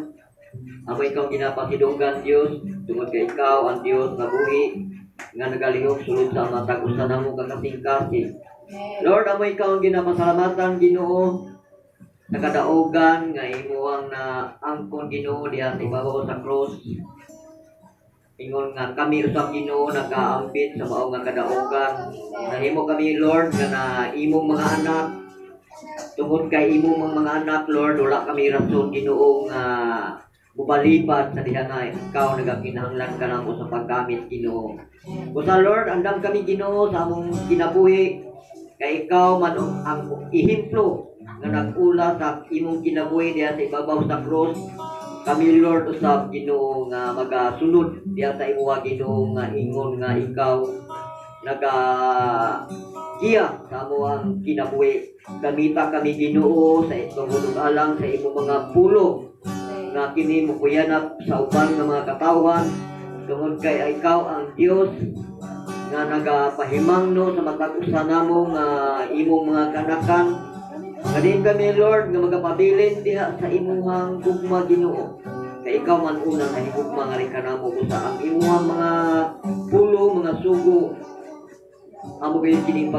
Amo ikaw ginapasidunggan Dios tungod kay ikaw ang Dios nga buhi nga nagalihok sulod sa matag usa namo kasing-kasing. Lord, amo ikaw ang ginapasalamatan Ginoo nakadaogan nga imuang na angkon Ginoo diha sa ibabaw sa cross. Ingon nga kami usab Ginoo nagaambit sa mao nga kadaogan. Nahimo kami Lord nga na imong mga anak. Tungod kay imong mga anak Lord, wala kami rason Ginoo nga bubalipat sa diha nga ikaw nagakinahanglan kanamo sa paggamit Ginoo. Kusa Lord, andam kami Ginoo sa among kinabuhi kay ikaw man ang ihemplo nga nag-ula sa imong kinabuhi diha sa ibabaw sa cross. Kami Lord usab Ginoo nga magasunod diha sa imuha Ginoo nga ingon nga ikaw giya sa among kinabuhi. Gamita kami Ginoo sa itong alang sa imong mga pulong nga kini mo kuyanap sa uban nga mga katawan tungod kay ikaw ang Dios nga nagapahimangno sa matag usa namo nga imong mga kanakan. Kadin kami Lord nga magapabilin diha sa imong gugma Ginoo. Kay ikaw man una nga higugma nga rin kanamo usa ang imong mga pulo, mga sugo. Amo kayo kining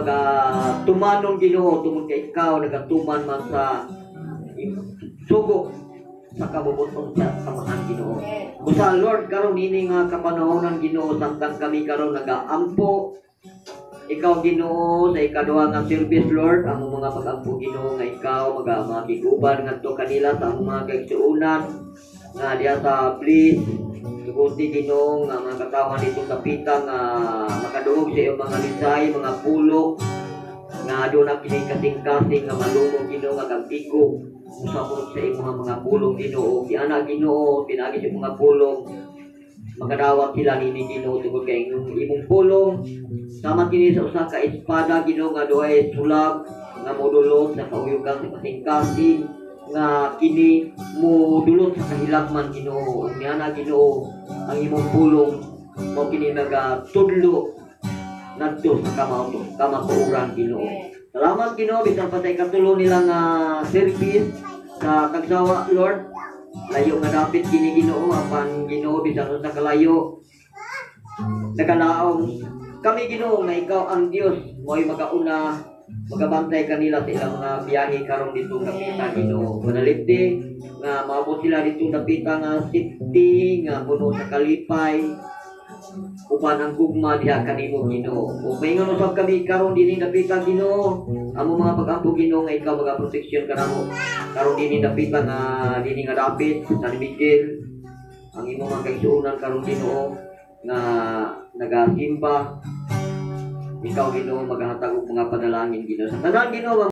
tumanon Ginoo tungod kay ikaw nagatuman man sa sugo sa kabubuton sa samahan Ginoo. Usa Lord karon ini nga kapanahonan Ginoo samtang kami karon nagaampo ikaw Ginoo sa ikaduha nga service Lord ang mga pag-ampo Ginoo nga ikaw magiguban ngadto kanila sa mga kaigsuonan nga diha sa please tuguti Ginoo nga mga katawan dito sa pita nga makaduog sa iyong mga mensahe mga pulo nga doon ang kini kasing-kasing nga malumong Ginoo nga kagtigo usapon sa imong mga pulong Ginoo giana Ginoo pinagi sa mga pulong makadawat sila nini Ginoo tungod kay imong pulong sama kini sa usa ka espada Ginoo nga duhay sulag nga modulot sa kauyugan sa kasing-kasing nga kini mo dulot sa kahilakman Ginoo unyana Ginoo ang imong pulong mo kini nagatudlo ngadto sa kamatuoran Ginoo. Salamat Ginoo bisan pa sa ikatulo nila nga service sa Tagsawa Lord. Layo nga dapit kini Ginoo apan Ginoo bisan sa kalayo nagalaom kami Ginoo nga ikaw ang Dios mo'y magauna magabantay kanila sa ilang mga biyahe karon dito nga pita Ginoo. Manalipdi nga maabot sila dito nga pita nga safety nga puno sa kalipay uban ang gugma diha kanimo Ginoo. Ug maingon usab kami karon dinhi napita Ginoo amo mga pag-ampo Ginoo nga ikaw magaproteksyon kanamo karon dinhi napita nga dinhi nga dapit San Miguel ang imong mga kaigsuonan karon Ginoo nga nagasimba ikaw Ginoo maghatag og mga panalangin Ginoo sa tanan Ginoo.